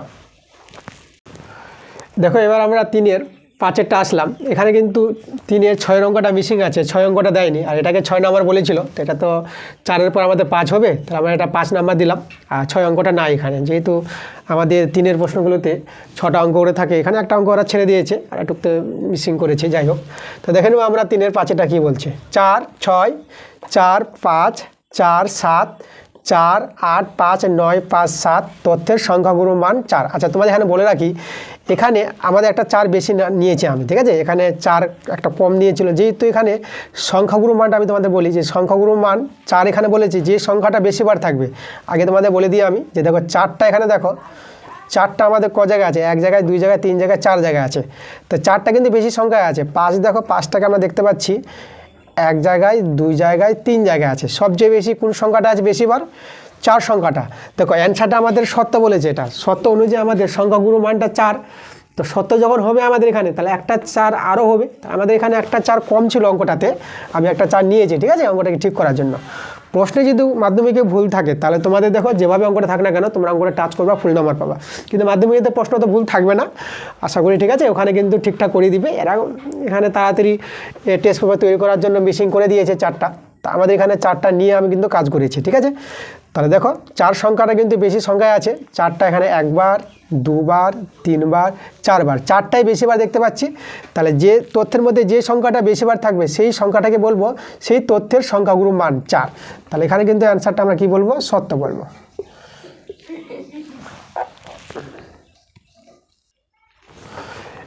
দেখো এবার আমরা 3-এর 5-এরটা আসলাম, এখানে কিন্তু 3-এর 6 অঙ্কটা মিসিং আছে, 6 অঙ্কটা দেয়নি, আর এটাকে 6 নাম্বার বলেছিল, তো এটা তো 4-এর পর আমাদের 5 হবে, তাহলে আমরা এটা 5 নাম্বার দিলাম, আর 6 অঙ্কটা নাই এখানে, যেহেতু আমাদের 3-এর প্রশ্নগুলোতে 6টা অঙ্ক করে থাকে, এখানে একটা অঙ্ক ওরা ছেড়ে দিয়েছে আর একটুতে মিসিং করেছে, যাই হোক। তো দেখে নেব আমরা 3-এর 5-এটা কী বলছে। 4 6 4 5 4 7 4 8 5 9 5 7 তথ্যের সংখ্যাগুরু মান 4। আচ্ছা তোমাদের এখানে বলে রাখি, এখানে আমাদের একটা 4 বেশি নিয়েছে আমি, ঠিক আছে, এখানে 4 একটা কম নিয়েছিল, যেহেতু এখানে সংখ্যাগুরু মানটা আমি তোমাদের বলি যে সংখ্যাগুরু মান 4 এখানে বলেছি, যে সংখ্যাটা বেশিবার থাকবে আগে তোমাদের বলে দিই আমি, যে দেখো 4টা এখানে দেখো 4টা আমাদের ক জায়গায় আছে, 1 জায়গায় 2 জায়গায় 3 জায়গায় 4 জায়গায় আছে, তো 4টা কিন্তু বেশি সংখ্যায় আছে। 5 দেখো 5টাকে আমরা দেখতে পাচ্ছি 1 জায়গায় 2 জায়গায় 3 জায়গায় আছে, সবচেয়ে বেশি কোন সংখ্যাটা আছে বেশিবার, 4 সংখ্যাটা। দেখো অ্যান্সারটা আমাদের সত্য বলেছে, এটা সত্য অনুযায়ী আমাদের সংখ্যাগুরু মানটা 4, তো সত্য যখন হবে আমাদের এখানে, তাহলে একটা 4 আরও হবে, আমাদের এখানে একটা 4 কম ছিল অঙ্কটাতে, আমি একটা 4 নিয়েছি, ঠিক আছে, অঙ্কটাকে ঠিক করার জন্য। প্রশ্নে যদি মাধ্যমিকে ভুল থাকে, তাহলে তোমাদের দেখো যেভাবে অঙ্কটা থাক না কেন, তোমরা অঙ্কটা টাচ করবা, ফুল নাম্বার পাবা, কিন্তু মাধ্যমিকেতে প্রশ্ন তো ভুল থাকবে না আশা করি, ঠিক আছে, ওখানে কিন্তু ঠিকঠাক করে দিবে এরা। এখানে তাড়াতাড়ি টেস্ট পেপার তৈরি করার জন্য মিসিং করে দিয়েছে 4টা, তা আমাদের এখানে 4টা নিয়ে আমি কিন্তু কাজ করেছি, ঠিক আছে। তাহলে দেখো 4 সংখ্যাটা কিন্তু বেশি সংখ্যায় আছে, 4টা এখানে 1 বার 2 বার 3 বার 4 বার, 4টাই বেশিবার দেখতে পাচ্ছি, তাহলে যে তথ্যের মধ্যে যে সংখ্যাটা বেশিবার থাকবে সেই সংখ্যাটাকে বলবো সেই তথ্যের সংখ্যাগুরু মান 4, তাহলে এখানে কিন্তু অ্যান্সারটা আমরা কি বলবো, সত্য বলবো।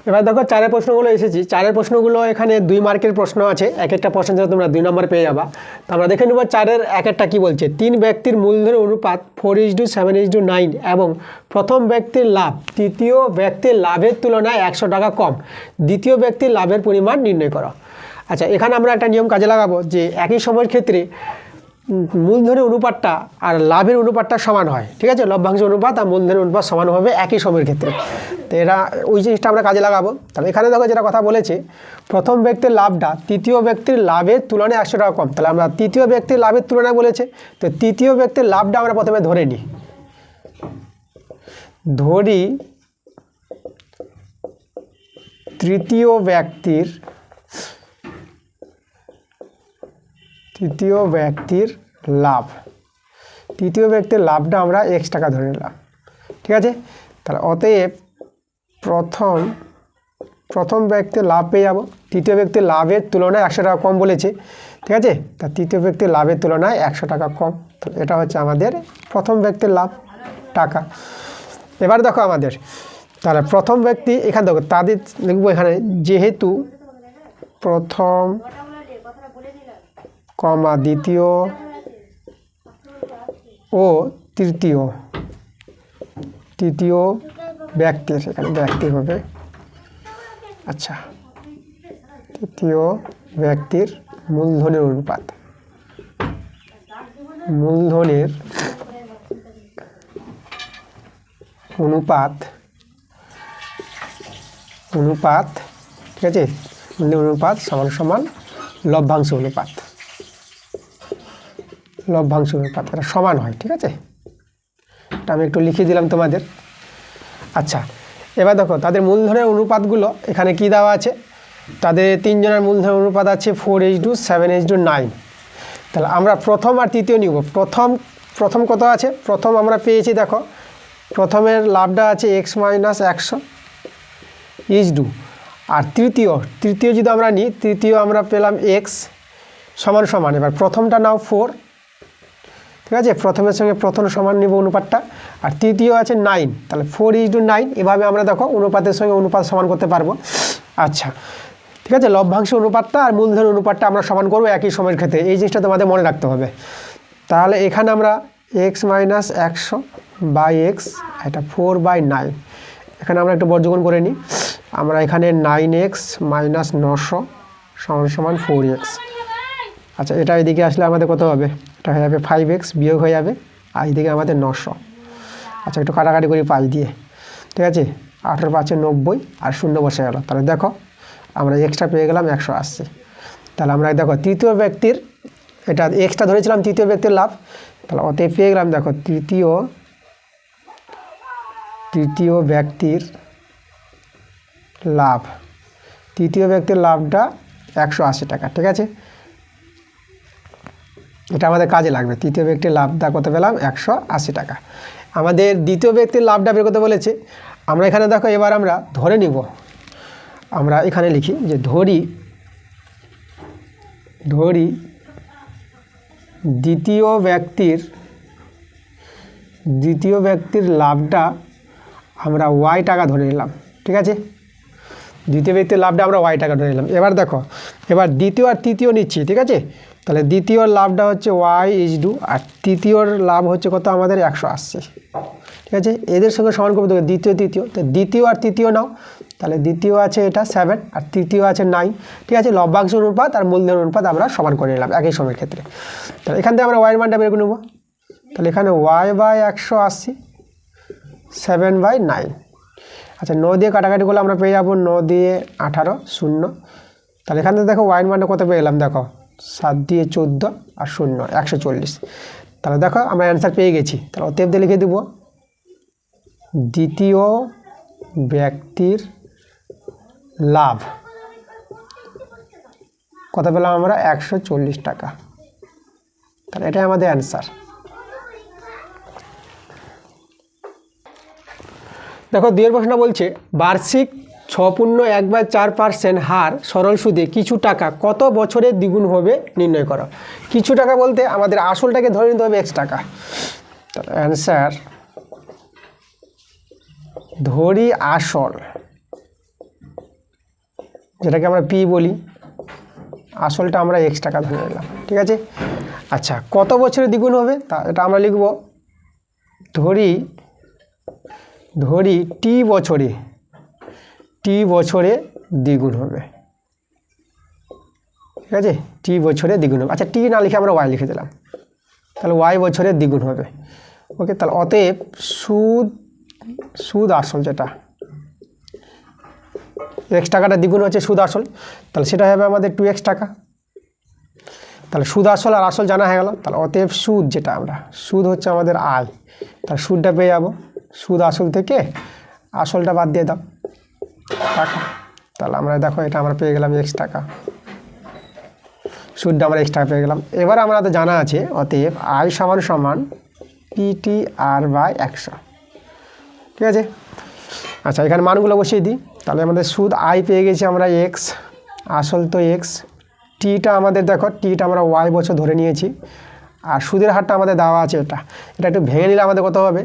এবার দেখো 4-এর প্রশ্নগুলো এসেছি, 4-এর প্রশ্নগুলো এখানে 2 মার্কের প্রশ্ন আছে, এক একটা প্রশ্ন জন্য তোমরা 2 নম্বর পেয়ে যাবা। তো আমরা দেখে নেব 4-এর এক একটা কী বলছে। 3 ব্যক্তির মূলধনের অনুপাত 4:7:9 এবং প্রথম ব্যক্তির লাভ তৃতীয় ব্যক্তির লাভের তুলনায় 100 টাকা কম, দ্বিতীয় ব্যক্তির লাভের পরিমাণ নির্ণয় করো। আচ্ছা এখানে আমরা একটা নিয়ম কাজে লাগাবো, যে একই সময়ের ক্ষেত্রে মূলধনের অনুপাতটা আর লাভের অনুপাতটা সমান হয়, ঠিক আছে, লভ্যাংশ অনুপাত আর মূলধনের অনুপাত সমান হবে একই সময়ের ক্ষেত্রে, তো এরা ওই জিনিসটা আমরা কাজে লাগাবো। তাহলে এখানে দেখো যেটা কথা বলেছে, প্রথম ব্যক্তির লাভটা তৃতীয় ব্যক্তির লাভের তুলনায় 100 টাকা কম, তাহলে আমরা তৃতীয় ব্যক্তির লাভের তুলনায় বলেছে, তো তৃতীয় ব্যক্তির লাভটা আমরা প্রথমে ধরে নিই, ধরি তৃতীয় ব্যক্তির লাভ, তৃতীয় ব্যক্তির লাভটা আমরা x টাকা ধরে নিলাম, ঠিক আছে। তাহলে অতএব প্রথম ব্যক্তির লাভ পেয়ে যাব, তৃতীয় ব্যক্তির লাভের তুলনায় 100 টাকা কম বলেছে, ঠিক আছে, তা তৃতীয় ব্যক্তির লাভের তুলনায় 100 টাকা কম, তো এটা হচ্ছে আমাদের প্রথম ব্যক্তির লাভ টাকা। এবার দেখো আমাদের, তাহলে প্রথম ব্যক্তি এখানে দেখো তাদের লিখবো এখানে, যেহেতু প্রথম কমা দ্বিতীয় ও তৃতীয় ব্যক্তির, এখানে ব্যক্তি হবে, আচ্ছা, তৃতীয় ব্যক্তির মূলধনের অনুপাত, ঠিক আছে, মূলধনের অনুপাত সমান লভ্যাংশ অনুপাত, এটা সমান হয়, ঠিক আছে, এটা আমি একটু লিখে দিলাম তোমাদের। আচ্ছা এবার দেখো তাদের মূলধনের অনুপাতগুলো এখানে কি দেওয়া আছে, তাদের 3 জনের মূলধনের অনুপাত আছে 4:7:9, তাহলে আমরা প্রথম আর তৃতীয় নিব। প্রথম কত আছে, প্রথম আমরা পেয়েছি, দেখো প্রথমের লাভটা আছে x - 100 ইজ টু। আর তৃতীয় যদি আমরা নিই, তৃতীয় আমরা পেলাম এক্স সমান সমান, এবার প্রথমটা নাও 4, ঠিক আছে, প্রথমের সঙ্গে প্রথম সমান নিব অনুপাতটা, আর তৃতীয় আছে 9, তাহলে 4:9। এভাবে আমরা দেখো অনুপাতের সঙ্গে অনুপাত সমান করতে পারবো। আচ্ছা, ঠিক আছে, লভ্যাংশ অনুপাতটা আর মূলধন অনুপাতটা আমরা সমান করবো একই সময়ের ক্ষেত্রে, এই জিনিসটা তোমাদের মনে রাখতে হবে। তাহলে এখানে আমরা এক্স মাইনাস 100 বাই এক্স, এটা 4/9, এখানে আমরা একটু বর্জগুণ করে নিই। আমরা এখানে 9x মাইনাস 900 সমান সমান 4x। আচ্ছা, এটা এদিকে আসলে আমাদের কত হবে, এটা হয়ে যাবে 5x বিয়োগ হয়ে যাবে, আর এইদিকে আমাদের 900। আচ্ছা, একটু কাটাকাটি করি পাই দিয়ে, ঠিক আছে, 18×5 = 90, আর 0 বসে গেল। তাহলে দেখো আমরা এক্সট্রা পেয়ে গেলাম 180। তাহলে আমরা দেখো তৃতীয় ব্যক্তির, এটা এক্সট্রা ধরেছিলাম তৃতীয় ব্যক্তির লাভ, তাহলে অতএব পেয়ে গেলাম দেখো তৃতীয় ব্যক্তির লাভ, তৃতীয় ব্যক্তির লাভটা 180 টাকা, ঠিক আছে, এটা আমাদের কাজে লাগবে। তৃতীয় ব্যক্তির লাভটা কত পেলাম, 180 টাকা। আমাদের দ্বিতীয় ব্যক্তির লাভটা বের করতে বলেছে। আমরা এখানে দেখো এবার আমরা ধরে নিব, আমরা এখানে লিখি যে ধরি দ্বিতীয় ব্যক্তির লাভটা আমরা y টাকা ধরে নিলাম, ঠিক আছে, দ্বিতীয় ব্যক্তির লাভটা আমরা y টাকা ধরে নিলাম। এবার দেখো, এবার দ্বিতীয় আর তৃতীয় নিচ্ছি, ঠিক আছে, তাহলে দ্বিতীয় লাভটা হচ্ছে y ইজ টু, আর তৃতীয়র লাভ হচ্ছে কত আমাদের 180, ঠিক আছে, এদের সঙ্গে সমান করবো দেখো দ্বিতীয় তৃতীয়, তো দ্বিতীয় আর তৃতীয় নাও, তাহলে দ্বিতীয় আছে এটা 7 আর তৃতীয় আছে 9, ঠিক আছে, লভ্যাংশ অনুপাত আর মূলধন অনুপাত আমরা সমান করে নিলাম একই সময়ের ক্ষেত্রে। তাহলে এখান থেকে আমরা y এর মানটা বের করে নেব, তাহলে এখানে y/180 7/9। আচ্ছা, 9 দিয়ে কাটাকাটি করলে আমরা পেয়ে যাবো 9 দিয়ে 18 0। তাহলে এখান থেকে দেখো y এর মানটা কত পেয়ে গেলাম, দেখো 7 দিয়ে 14 আর 0 140। তাহলে দেখো আমরা অ্যান্সার পেয়ে গেছি। তাহলে অতএব দিয়ে লিখে দেবো দ্বিতীয় ব্যক্তির লাভ কত পেলাম আমরা, 140 টাকা। তাহলে এটাই আমাদের অ্যান্সার। দেখো দুইয়ের প্রশ্ন বলছে বার্ষিক 6.1/4% হার সরল সুদে কিছু টাকা কত বছরে দ্বিগুণ হবে নির্ণয় করো। কিছু টাকা বলতে আমাদের আসলটাকে ধরে নিতে হবে x টাকা। তাহলে অ্যান্সার ধরি আসল, যেটাকে আমরা p বলি, আসলটা আমরা x টাকা ধরে নিলাম, ঠিক আছে। আচ্ছা, কত বছরে দ্বিগুণ হবে তা এটা আমরা লিখব ধরি t বছরে দ্বিগুণ হবে, ঠিক আছে, t বছরে দ্বিগুণ হবে। আচ্ছা, t না লিখে আমরা y লিখে দিলাম, তাহলে y বছরে দ্বিগুণ হবে। ওকে, তাহলে অতএব সুদ আসল, যেটা x টাকাটা দ্বিগুণ হচ্ছে সুদ আসল, তাহলে সেটা হবে আমাদের 2x টাকা। তাহলে সুদ আসল আর আসল জানা হয়ে গেল। তাহলে অতএব সুদ, যেটা আমরা সুদ হচ্ছে আমাদের আয়, তাহলে সুদটা পেয়ে যাবো, সুদ আসল থেকে আসলটা বাদ দিয়ে দাও টাকা। তাহলে আমরা দেখো এটা আমরা পেয়ে গেলাম x টাকা, সুদটা আমরা x টাকা পেয়ে গেলাম। এবার আমরা তো জানা আছে অতএব আয় সমান সমান PTR/100, ঠিক আছে। আচ্ছা, এখানে মানগুলো বসিয়ে দিই। তাহলে আমাদের সুদ আয় পেয়ে গেছি আমরা x, আসল তো x, টিটা আমাদের দেখো টিটা আমরা y বছর ধরে নিয়েছি, আর সুদের হারটা আমাদের দেওয়া আছে এটা একটু ভেঙে নিলে আমাদের কত হবে,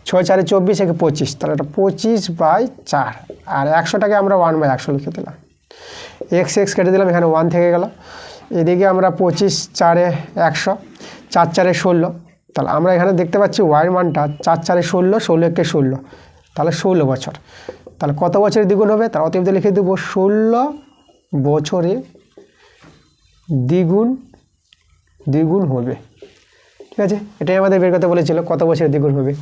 6 4 24 একে 25, তাহলে এটা 25/4, আর 100টাকে আমরা 1/100 লিখে দিলাম, x কেটে দিলাম, এখানে 1 থেকে গেল, এদিকে আমরা 25 4 100 4 4 16, তাহলে আমরা এখানে দেখতে পাচ্ছি ওয়াইয়ের মানটা 4 4 16 16 1 16, তাহলে 16 বছর। তাহলে কত বছরে দ্বিগুণ হবে, তার অতএব লিখে দেবো 16 বছরে দ্বিগুণ হবে, ঠিক আছে। এটাই আমাদের বের করতে বলেছিল কত বছরে দ্বিগুণ হবে।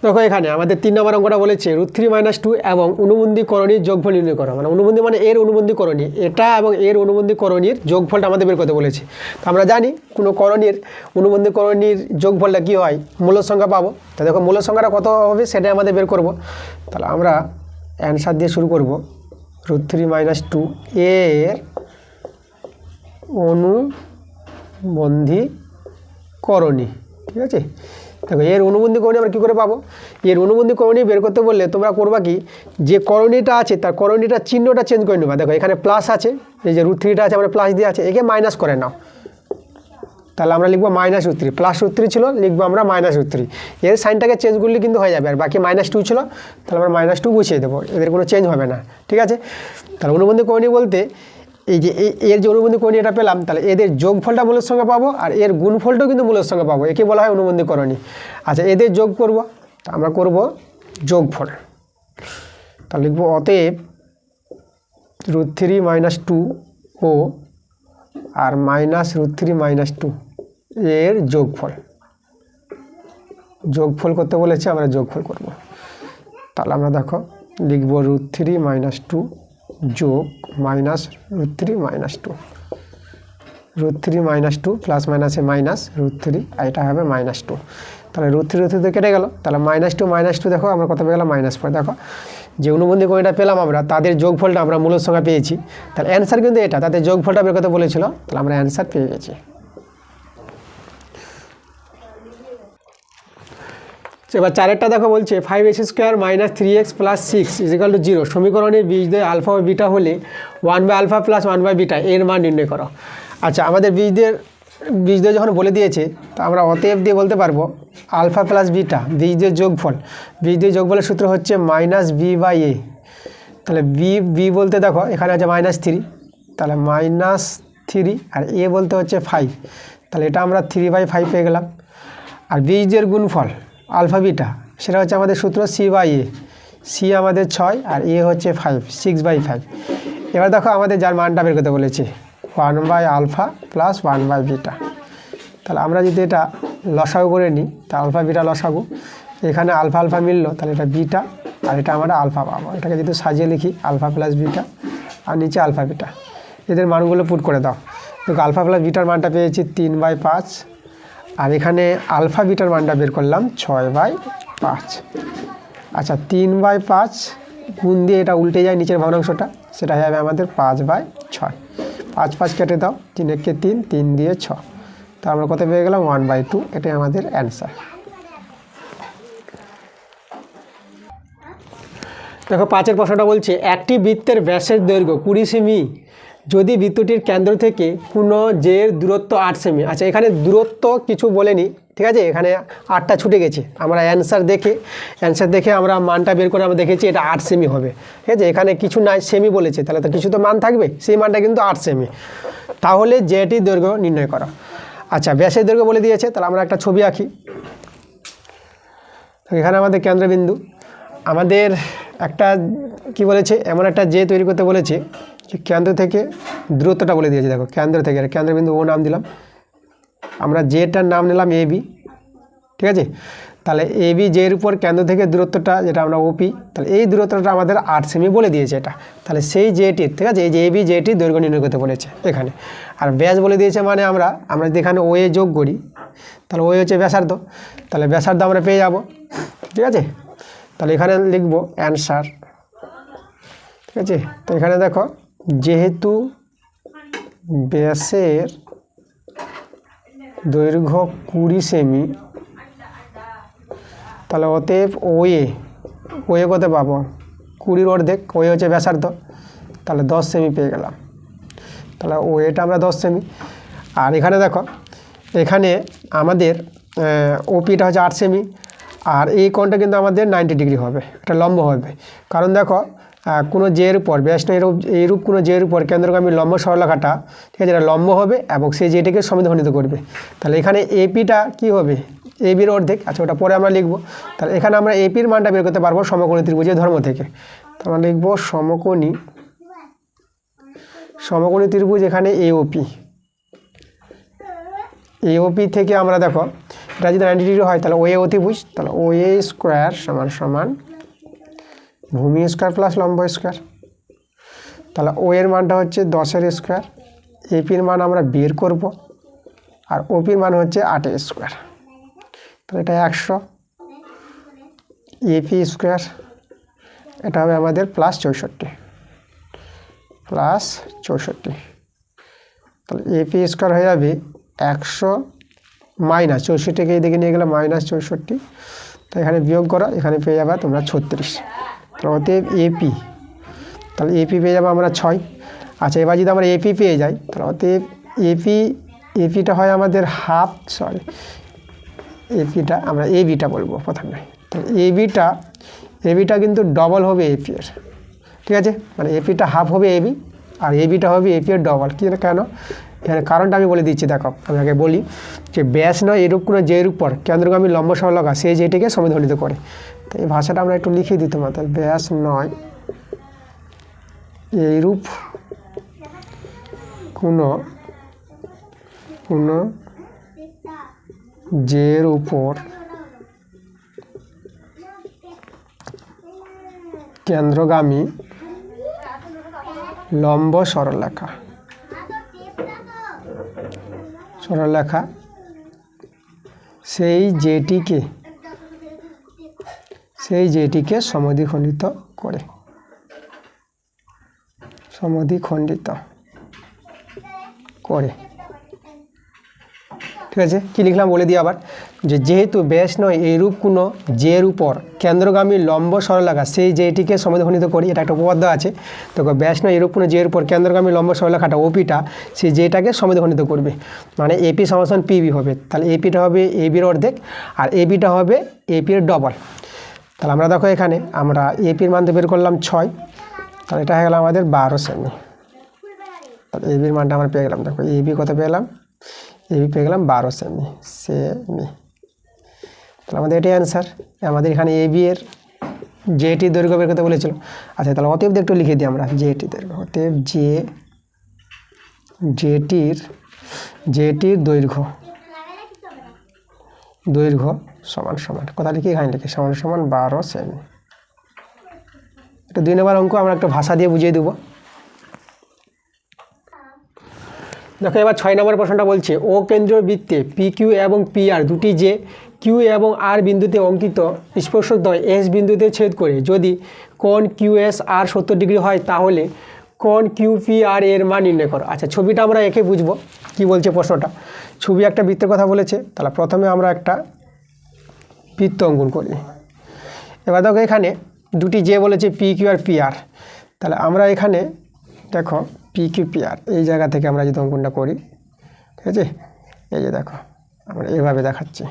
দেখো এখানে আমাদের 3 নম্বর অঙ্কটা বলেছে √3 - 2 এবং অনুবন্ধী করণীর যোগফল নির্ণয় করা, মানে অনুবন্ধী মানে এর অনুবন্ধী করণী, এটা এবং এর অনুবন্ধী করণীর যোগফলটা আমাদের বের করতে বলেছে। তো আমরা জানি কোনো করণীর অনুবন্ধী করণীর যোগফলটা কী হয়, মূলদ সংখ্যা পাবো। তা দেখো মূলদ সংখ্যাটা কত হবে সেটাই আমাদের বের করব। তাহলে আমরা অ্যান্সার দিয়ে শুরু করব, √3 - 2 এর অনুবন্ধী করণী, ঠিক আছে। দেখো এর অনুবন্ধী করণী আমরা কী করে পাবো, এর অনুবন্ধী করণী বের করতে বললে তোমরা করবা কি, যে করণীটা আছে তার করণীটার চিহ্নটা চেঞ্জ করে নেবা। দেখো এখানে প্লাস আছে, এই যে √3টা আছে আমরা প্লাস দিয়ে আছে, একে মাইনাস করে নাও, তাহলে আমরা লিখবো -√3, +√3 ছিল লিখবো আমরা -√3, এর সাইনটাকে চেঞ্জ করলে কিন্তু হয়ে যাবে। আর বাকি -2 ছিল, তাহলে আমরা -2 বসিয়ে দেবো, এদের কোনো চেঞ্জ হবে না, ঠিক আছে। তাহলে অনুবন্ধী করণী বলতে এই যে এর যে অনুবন্ধী করণী এটা পেলাম, তাহলে এদের যোগফলটা মূলের সঙ্গে পাবো আর এর গুণফলটাও কিন্তু মূলের সঙ্গে পাবো, একে বলা হয় অনুবন্ধী করণী। আচ্ছা এদের যোগ করব, আমরা করব যোগফল, তাহলে লিখবো অতএব √3 - 2 ও আর -√3 - 2 এর যোগফল, যোগফল করতে বলেছে আমরা যোগফল করব। তাহলে আমরা দেখো লিখব √3 - 2 যোগ -√3 - 2, √3 - 2 প্লাস মাইনাসে -√3 আর এটা হবে -2, তাহলে √3 কেটে গেল, তাহলে -2 দেখো আমরা কত পেয়ে গেলাম -4। দেখো যে অনুবন্ধী কোণটা পেলাম আমরা তাদের যোগফলটা আমরা মূলের সঙ্গে পেয়েছি, তাহলে অ্যান্সার কিন্তু এটা, তাদের যোগফলটা বের করতে বলেছিল, তাহলে আমরা অ্যান্সার পেয়ে গেছি। এবার চারেরটা দেখো বলছে 5x² - 3x + 6 = 0 সমীকরণের বীজদ্বয় আলফা ও বিটা হলে 1/α + 1/β এর মান নির্ণয় করো। আচ্ছা আমাদের বীজদ্বয় যখন বলে দিয়েছে, তা আমরা অতএব দিয়ে বলতে পারবো আলফা প্লাস বিটা বীজদ্বয়ের যোগফল, বীজদ্বয়ের যোগফলের সূত্র হচ্ছে -b/a, তাহলে বি বলতে দেখো এখানে আছে -3, তাহলে -3 আর এ বলতে হচ্ছে 5, তাহলে এটা আমরা 3/5 পেয়ে গেলাম। আর বীজদ্বয়ের গুণফল আলফা বিটা সেটা হচ্ছে আমাদের সূত্র c/a, c আমাদের 6 আর এ হচ্ছে 5, 6/5। এবার দেখো আমাদের যার মানটা বের করতে বলেছে 1/α + 1/β, তাহলে আমরা যদি এটা লসাগু করে নিই, তা আলফা বিটা লসাগু, এখানে আলফা আলফা মিললো, তাহলে এটা বিটা আর এটা আমরা আলফা পাবো। এটাকে যদি সাজিয়ে লিখি আলফা প্লাস বিটা আর নিচে আলফা বিটা, এদের মানগুলো পুট করে দাও। দেখো আলফা প্লাস বিটার মানটা পেয়েছি 3/5 আর এখানে আলফা বিটার মানটা বের করলাম 6/5। আচ্ছা 3/5 গুণ দিয়ে এটা উল্টে যায় নিচের ভগ্নাংশটা, সেটা হবে আমাদের 5/6, 5 কেটে দাও, 3 × 3, 3 দিয়ে 6, তো আমরা কত পেয়ে গেলাম 1/2, এটাই আমাদের অ্যান্সার। দেখো 5এর প্রশ্নটা বলছে একটি বৃত্তের ব্যাসের দৈর্ঘ্য 20 সেমি যদি বৃত্তটির কেন্দ্র থেকে কোনো জের দূরত্ব 8 সেমি। আচ্ছা এখানে দূরত্ব কিছু বলেনি, ঠিক আছে, এখানে 8টা ছুটে গেছে, আমরা অ্যান্সার দেখে আমরা মানটা বের করে আমরা দেখেছি এটা 8 সেমি হবে, ঠিক আছে, এখানে কিছু নাই সেমি বলেছে, তাহলে তো কিছু তো মান থাকবে, সেই মানটা কিন্তু 8 সেমি। তাহলে জেটির দৈর্ঘ্য নির্ণয় করো। আচ্ছা ব্যাসের দৈর্ঘ্য বলে দিয়েছে, তাহলে আমরা একটা ছবি আঁকি। এখানে আমাদের কেন্দ্রবিন্দু, আমাদের একটা কি বলেছে, এমন একটা জে তৈরি করতে বলেছে যে কেন্দ্র থেকে দূরত্বটা বলে দিয়েছে। দেখো কেন্দ্র থেকে কেন্দ্রবিন্দু ও নাম দিলাম, আমরা জেটার নাম নিলাম এবি, ঠিক আছে, তাহলে এবি জের উপর কেন্দ্র থেকে দূরত্বটা যেটা আমরা ওপি, তাহলে এই দূরত্বটা আমাদের 8 সেমি বলে দিয়েছে এটা, তাহলে সেই জেটির, ঠিক আছে, এই যে এবি জেটির দৈর্ঘ্য নির্ণয় করতে বলেছে এখানে। আর ব্যাস বলে দিয়েছে মানে আমরা যদি এখানে ও এ যোগ করি, তাহলে ওই হচ্ছে ব্যাসার্ধ, তাহলে ব্যাসার্ধ আমরা পেয়ে যাব, ঠিক আছে। তাহলে এখানে লিখব অ্যান্সার, ঠিক আছে। তো এখানে দেখো যেহেতু ব্যাসের দৈর্ঘ্য 20 সেমি, তাহলে অতএব ওয়ে কত পাবো, 20-র অর্ধেক, ওয়ে হচ্ছে ব্যাসার্ধ, তাহলে 10 সেমি পেয়ে গেলাম, তাহলে ওয়েটা আমরা 10 সেমি। আর এখানে দেখো এখানে আমাদের ওপিটা হচ্ছে 8 সেমি, আর এই কোণটা কিন্তু আমাদের 90 ডিগ্রি হবে, এটা লম্ব হবে, কারণ দেখো কোনো জের উপর ব্যাসটা এইরূপ কোনো জের উপর কেন্দ্রগামী লম্ব সরলরেখাটা, ঠিক আছে, এটা লম্ব হবে এবং সেই জেটিকে সমদ্বিখণ্ডিত করবে, তাহলে এখানে এপিটা কি হবে, এবির অর্ধেক। আচ্ছা ওটা পরে আমরা লিখব, তাহলে এখানে আমরা এপির মানটা বের করতে পারবো সমকোণী ত্রিভুজের ধর্ম থেকে, তো আমরা লিখব সমকোণী ত্রিভুজ, এখানে এওপি থেকে আমরা দেখো এটা যদি 90 ডিগ্রি হয় তাহলে ওএ অতিভুজ, তাহলে ওএ স্কোয়ার সমান ভূমি স্কোয়ার প্লাস লম্ব স্কোয়ার, তাহলে ও এর মানটা হচ্ছে 10-এর স্কোয়ার, এপির মান আমরা বের করব, আর ওপির মান হচ্ছে 8-এর স্কোয়ার, তাহলে এটা 100 এপি স্কোয়ার, এটা হবে আমাদের +64, তাহলে এপি স্কোয়ার হয়ে যাবে 100 মাইনাস 64কে এই দিকে নিয়ে গেলে -64, তো এখানে বিয়োগ করো, এখানে পেয়ে যাবে তোমরা 36। তাহলে অতএব এপি, তাহলে এপি পেয়ে যাবো আমরা 6। আচ্ছা, এবার যদি আমরা এপি পেয়ে যাই তাহলে অতএব এপিটা হয় আমাদের হাফ, সরি এপিটা আমরা এবিটা বলবো প্রথমে। তো এবিটা কিন্তু ডবল হবে এপি এর, ঠিক আছে, মানে এপিটা হাফ হবে এবি আর এবিটা হবে এপি এর ডবল। কি কেন, এখানে কারণটা আমি বলে দিচ্ছি। দেখো আমি আগে বলি যে ব্যাস নয় এরূপ কোনো যের উপর কেন্দ্রগামী লম্ব সরলরেখা সেই যেটিকে সমদ্বিখণ্ডিত করে। তো এই ভাষাটা আমরা একটু লিখে দিতে পারি, ব্যাস নয় এইরূপ কোনো যের উপর কেন্দ্রগামী লম্ব সরলরেখা সেই যেটিকে সমদ্বিখণ্ডিত করে, ঠিক আছে। কি লিখলাম বলে দিই আবার, যে যেহেতু ব্যাস নয় এইরূপ কোনো যের উপর কেন্দ্রগামী লম্ব সরলরেখা সেই যেটিকে সমদ্বিখণ্ডিত করি, এটা একটা উপপাদ্য আছে। তো ব্যাস নয় এরূপ কোনো যের উপর কেন্দ্রগামী লম্ব সরলরেখাটা ওপিটা সেই যেটাকে সমদ্বিখণ্ডিত করবে, মানে এপি সমান পিবি হবে। তাহলে এপিটা হবে এবির অর্ধেক আর এবিটা হবে এপি এর ডবল। তাহলে আমরা দেখো এখানে আমরা এপির মান তো বের করলাম 6, তাহলে এটা হয়ে গেল আমাদের 12 সেমি। তাহলে এবির মানটা আমরা পেয়ে গেলাম, দেখো এবি কত পেলাম, এবি পেয়ে গেলাম 12 সেমি। তাহলে আমাদের এটাই অ্যান্সার। আমাদের এখানে এবি এর জেটি দৈর্ঘ্য বের করতে বলেছিল। আচ্ছা, তাহলে অতএব একটু লিখে দিই আমরা জেটি দৈর্ঘ্য, অতএব জেটির দৈর্ঘ্য সমান কথা লিখি, এখানে লিখি সমান 12 সেমি। এটা 2 নম্বর অঙ্ক, আমরা একটা ভাষা দিয়ে বুঝিয়ে দেবো। দেখো এবার 6 নম্বর প্রশ্নটা বলছে, ও কেন্দ্রীয় বৃত্তে পি কিউ এবং পি আর দুটি যে কিউ এবং আর বিন্দুতে অঙ্কিত স্পর্শকদ্বয় এস বিন্দুতে ছেদ করে যদি কোণ কিউ এস আর 70 ডিগ্রি হয় তাহলে কোণ কিউ পি আর এর মান নির্ণয় করো। আচ্ছা, ছবিটা আমরা এঁকে বুঝবো কি বলছে প্রশ্নটা। ছবি একটা বৃত্তের কথা বলেছে, তাহলে প্রথমে আমরা একটা বৃত্ত অঙ্কন করি। এবার দেখো এখানে দুটি যে বলেছে P Q R P R, তাহলে আমরা এখানে দেখো পি কিউ পি আর এই জায়গা থেকে আমরা যদি অঙ্কনটা করি, ঠিক আছে, এই যে দেখো আমরা এভাবে দেখাচ্ছি,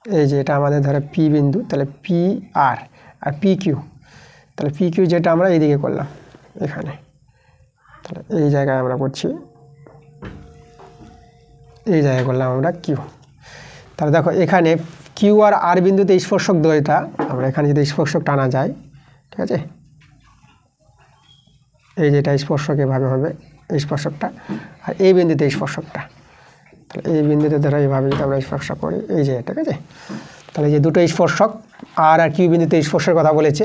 এই যে এটা আমাদের ধরো পি বিন্দু, তাহলে পি আর পি কিউ, তাহলে পি কিউ যেটা আমরা এইদিকে করলাম এখানে, তাহলে এই জায়গায় আমরা করছি, এই জায়গায় করলাম আমরা কিউ। তাহলে দেখো এখানে কিউ আর আর বিন্দুতে স্পর্শক দ্বয়টা আমরা এখানে যদি স্পর্শক টানা যায়, ঠিক আছে, এই যেটা স্পর্শক এভাবে হবে স্পর্শকটা, আর এই বিন্দুতে স্পর্শকটা, তাহলে এই বিন্দুতে ধরো এইভাবে যদি আমরা স্পর্শক করি, এই যে, ঠিক আছে, তাহলে যে দুটো স্পর্শক আর কিউ বিন্দুতে স্পর্শের কথা বলেছে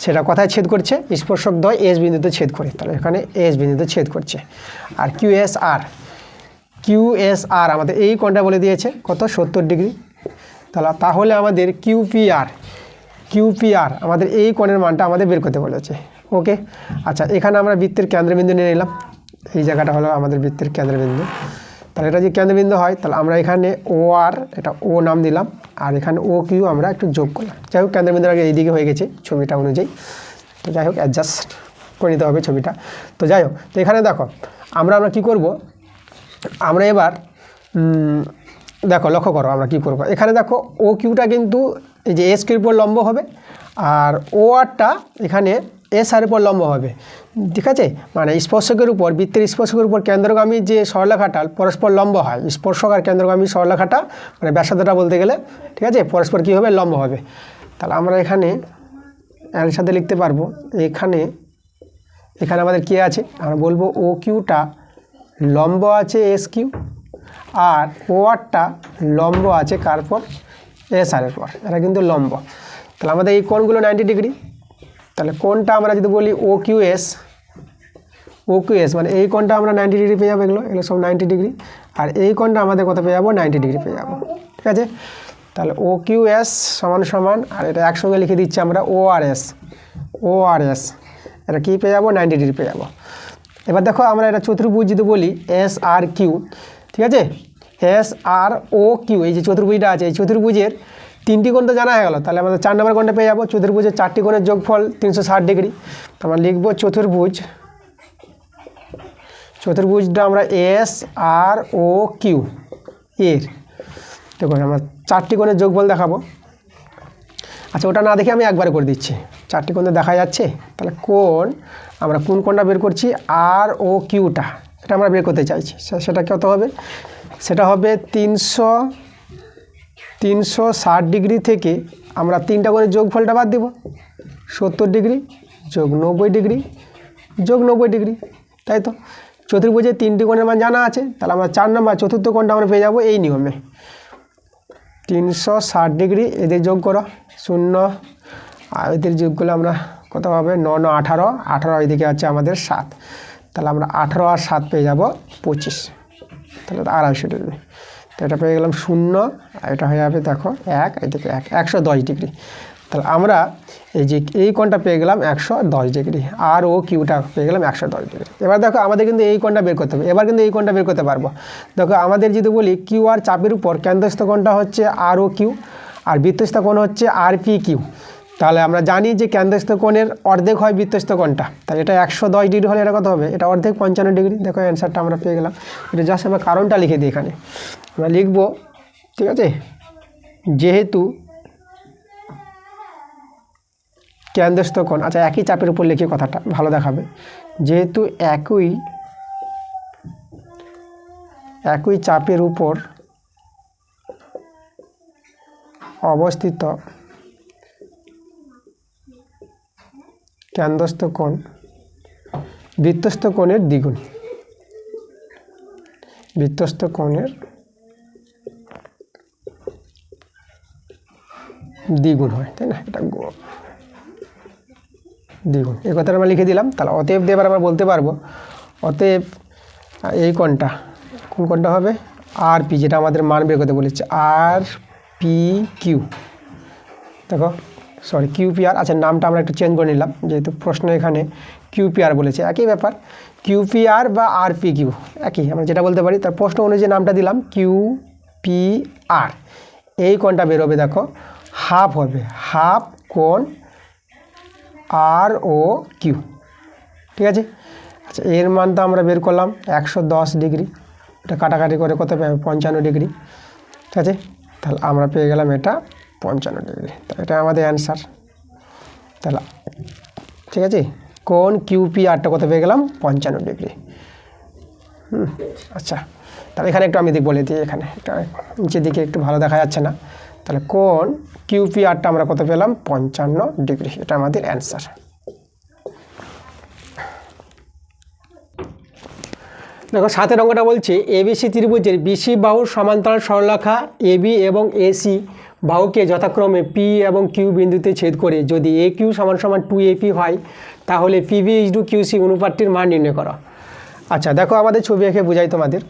সেটা কোথায় ছেদ করছে, স্পর্শক দ্বয় এস বিন্দুতে ছেদ করে, তাহলে এখানে এস বিন্দুতে ছেদ করছে। আর কিউ এস আর আমাদের এই কোণটা বলে দিয়েছে কত, 70 ডিগ্রি। তাহলে আমাদের কিউ পি আর আমাদের এই কোণের মানটা আমাদের বের করতে বলেছে। ওকে, আচ্ছা, এখানে আমরা বৃত্তের কেন্দ্রবিন্দু নিয়ে নিলাম, এই জায়গাটা হলো আমাদের বৃত্তের কেন্দ্রবিন্দু। তাহলে এটা যদি কেন্দ্রবিন্দু হয় তাহলে আমরা এখানে ও আর এটা ও নাম দিলাম, আর এখানে ও কিউ আমরা একটু যোগ করলাম। যাই হোক, কেন্দ্রবিন্দুর আগে এইদিকে হয়ে গেছে ছবিটা অনুযায়ী, তো যাই হোক অ্যাডজাস্ট করে নিতে হবে ছবিটা। তো যাই হোক, তো এখানে দেখো আমরা কী করব, আমরা এবার দেখো লক্ষ্য করো আমরা কী করব। এখানে দেখো ও কিউটা কিন্তু এই যে এস কিউর উপর লম্ব হবে, আর ও আরটা এখানে এস আর উপর লম্ব হবে, ঠিক আছে, মানে স্পর্শকের উপর বৃত্তের স্পর্শকের উপর কেন্দ্রগামী যে সরলরেখাটা পরস্পর লম্ব হয়, স্পর্শক আর কেন্দ্রগামী সরলরেখাটা মানে ব্যাসার্ধটা বলতে গেলে, ঠিক আছে, পরস্পর কী হবে, লম্ব হবে। তাহলে আমরা এখানে এর সাথে লিখতে পারবো, এখানে আমাদের কী আছে, আমরা বলবো ও কিউটা লম্ব আছে এস কিউ, আর ও আরটা লম্ব আছে কার পর, এস আর এর পর, এরা কিন্তু লম্ব। তাহলে আমাদের এই কোণগুলো 90 ডিগ্রি। তাহলে কোণটা আমরা যদি বলি ও কিউ এস মানে এই কোণটা আমরা 90 ডিগ্রি পেয়ে যাবো, এগুলো সব 90 ডিগ্রি, আর এই কোণটা আমাদের কত পেয়ে যাবো, 90 ডিগ্রি পেয়ে যাবো, ঠিক আছে। তাহলে ও কিউ এস সমান আর এটা একসঙ্গে লিখে দিচ্ছি আমরা ও আর এস এটা কী পেয়ে যাবো, 90 ডিগ্রি পেয়ে যাবো। এবার দেখো আমরা এটা চতুর্ভুজ যদি বলি এস আর কিউ, ঠিক আছে, এস আর ও কিউ, এই যে চতুর্ভুজটা আছে, এই চতুর্ভুজের 3টি কোণ তো জানা হয়ে গেল, তাহলে আমাদের 4 নম্বর কোণটা পেয়ে যাবো। চতুর্ভুজের 4টি কোণের যোগফল 360 ডিগ্রি। তো আমরা লিখবো চতুর্ভুজটা আমরা এস আর ও কিউ এর, দেখুন আমরা 4টি কোণের যোগফল দেখাবো। আচ্ছা, ওটা না দেখে আমি একবারে করে দিচ্ছি, 4টি কোণ দেখা যাচ্ছে। তাহলে কোণ আমরা কোন কোণটা বের করছি, আর ও কিউটা, এটা আমরা বের করতে চাইছি। সেটা কত হবে, সেটা হবে 360 ডিগ্রি থেকে আমরা 3টা কোণের যোগফলটা বাদ দেব, 70 ডিগ্রি যোগ 90 ডিগ্রি যোগ 90 ডিগ্রি, তাই তো। চতুর্ভুজে 3টি কোণের মান জানা আছে, তাহলে আমরা 4 নম্বর চতুর্থ কোণটা আমরা পেয়ে যাবো এই নিয়মে। 360 ডিগ্রি এদের যোগ করো 0, আর এদের যোগগুলো আমরা কত হবে, 9 9 18, 18 এদিকে আছে আমাদের 7, তাহলে আমরা 18 আর 7 পেয়ে যাব 25, তাহলে 250 ডিগ্রি। তো এটা পেয়ে গেলাম 0, আর এটা হয়ে যাবে দেখো 1, এদিকে 1, 110 ডিগ্রি। তাহলে আমরা এই যে এই কোণটা পেয়ে গেলাম 110 ডিগ্রি, আর ও কিউটা পেয়ে গেলাম 110 ডিগ্রি। এবার দেখো আমাদের কিন্তু এই কোণটা বের করতে হবে, এবার কিন্তু এই কোণটা বের করতে পারবো। দেখো আমাদের যদি বলি কিউ আর চাপের উপর কেন্দ্রস্থ কোণটা হচ্ছে আর ও কিউ, আর বৃত্তস্থ কোণ হচ্ছে আর পি কিউ। তাহলে আমরা জানি যে কেন্দ্রস্থ কোণের অর্ধেক হয় বৃত্তস্থ কোণটা, তাহলে এটা 110 ডিগ্রি হলে এটা কত হবে, এটা অর্ধেক 55 ডিগ্রি। দেখো অ্যান্সারটা আমরা পেয়ে গেলাম। এটা জাস্ট আমরা কারণটা লিখে দিই এখানে, আমরা লিখবো, ঠিক আছে, যেহেতু কেন্দ্রস্থ কোণ, আচ্ছা একই চাপের উপর লিখে কথাটা ভালো দেখাবে, যেহেতু একই চাপের উপর অবস্থিত কেন্দ্রস্থ কোণ বৃত্তস্থ কোণের দ্বিগুণ, বৃত্তস্থ কোণের দ্বিগুণ হয়, তাই না, এটা দ্বিগুণ, এই কথাটা আমরা লিখে দিলাম। তাহলে অতএব দিয়ে এবার আমরা বলতে পারবো, অতএব এই কোণটা কোন কোণটা হবে, আর পি, যেটা আমাদের মান বের করতে বলেছে, আর পি কিউ। দেখো সরি কিউপিআর, আচ্ছা নামটা আমরা একটু চেঞ্জ করে নিলাম, যেহেতু প্রশ্ন এখানে কিউপিআর বলেছে, একই ব্যাপার, কিউপিআর বা আর পি কিউ একই, আমরা যেটা বলতে পারি। তার প্রশ্ন অনুযায়ী নামটা দিলাম কিউপিআর। এই কোণটা বেরোবে দেখো হাফ হবে, হাফ কোণ আর ও কিউ, ঠিক আছে। আচ্ছা এর মানটা আমরা বের করলাম 110 ডিগ্রি, এটা কাটাকাটি করে কত পাবে, 55 ডিগ্রি, ঠিক আছে। তাহলে আমরা পেয়ে গেলাম এটা 55 ডিগ্রি, তাহলে এটা আমাদের অ্যান্সার। তাহলে ঠিক আছে, কোণ কিউপিআরটা কত পেয়ে গেলাম, 55 ডিগ্রি। আচ্ছা তাহলে এখানে একটু আমি বলে দিই, এখানে এটা নিচের দিকে একটু ভালো দেখা যাচ্ছে না, তাহলে কোণ কিউপিআরটা আমরা কত পেলাম, 55 ডিগ্রি, এটা আমাদের অ্যান্সার। দেখো 7 অঙ্কটা বলছে এবিসি ত্রিভুজের বিসি বাহুর সমান্তরাল সরলরেখা এবি এবং এসি বাহুকে যথাক্রমে পি এবং কিউ বিন্দুতে ছেদ করে যদি এ কিউ সমান সমান 2AP হয়, তাহলে পিবি ইজ টু কিউসি অনুপাতটির মান নির্ণয় করো। আচ্ছা দেখো আমাদের ছবি এঁকে বোঝাই তোমাদের,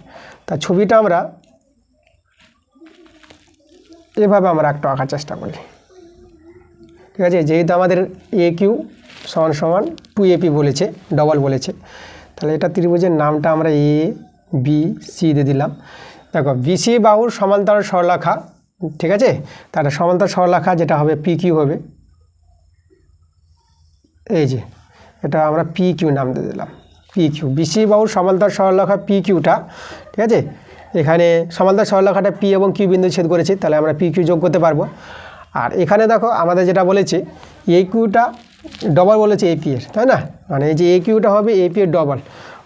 তা ছবিটা আমরা এভাবে আমরা একটু আঁকার চেষ্টা করি, ঠিক আছে। যেহেতু আমাদের এ কিউ সমান সমান 2AP বলেছে, ডবল বলেছে, তাহলে এটা ত্রিভুজের নামটা আমরা এ বি সি দিয়ে দিলাম। দেখো বিসি বাহুর সমান্তরাল সরলরেখা, ঠিক আছে, তাহলে সমান্তরাল সরলরেখা যেটা হবে পি কিউ হবে, এই যে এটা আমরা পি কিউ নাম দিয়ে দিলাম, পি কিউ, বিসি বাহুর সমান্তরাল সরলরেখা পি কিউটা, ঠিক আছে। এখানে সমান্তরাল সরলরেখাটা পি এবং কিউ বিন্দু ছেদ করেছি, তাহলে আমরা পি কিউ যোগ করতে পারবো। আর এখানে দেখো আমাদের যেটা বলেছে এ কিউটা ডবল বলেছে এপি এর, তাই না, মানে এই যে এ কিউটা হবে এপি এর ডবল,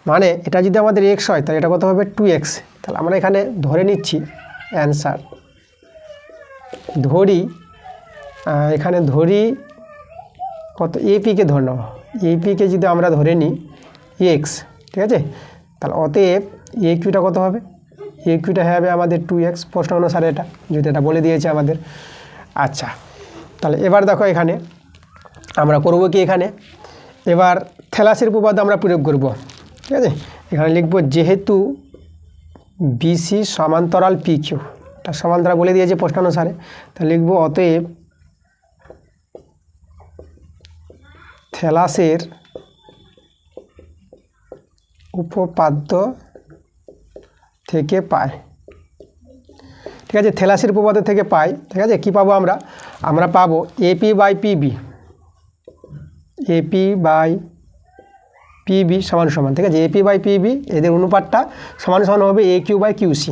মানে এটা যদি আমাদের এক্স হয় তাহলে এটা কত হবে 2x। তাহলে আমরা এখানে ধরে নিচ্ছি অ্যান্সার, ধরি এখানে ধরি কত, এপিকে ধরে নেব, এপিকে যদি আমরা ধরে নিই এক্স, ঠিক আছে, তাহলে অতএব এ কিউটা কত হবে, এ কিউটা হবে আমাদের 2x, প্রশ্ন অনুসারে এটা যদি এটা বলে দিয়েছে আমাদের। আচ্ছা তাহলে এবার দেখো এখানে আমরা করব কি, এখানে এবার থ্যালাসের উপপাদ্য আমরা প্রয়োগ করব, ঠিক আছে। এখানে লিখব যেহেতু বিসি সমান্তরাল পি কিউ, এটা সমান্তরাল বলে দিয়েছে প্রশ্ন অনুসারে, তাহলে লিখব অতএব থ্যালাসের উপপাদ্য থেকে পায় ঠিক আছে, থেলাসির উপপাদ্য থেকে পাই। ঠিক আছে, কী পাবো আমরা পাবো AP by PB, AP by PB সমান সমান, ঠিক আছে, এপি বাই পিবি এদের অনুপাতটা সমান সমান হবে এ কিউ বাই কিউসি।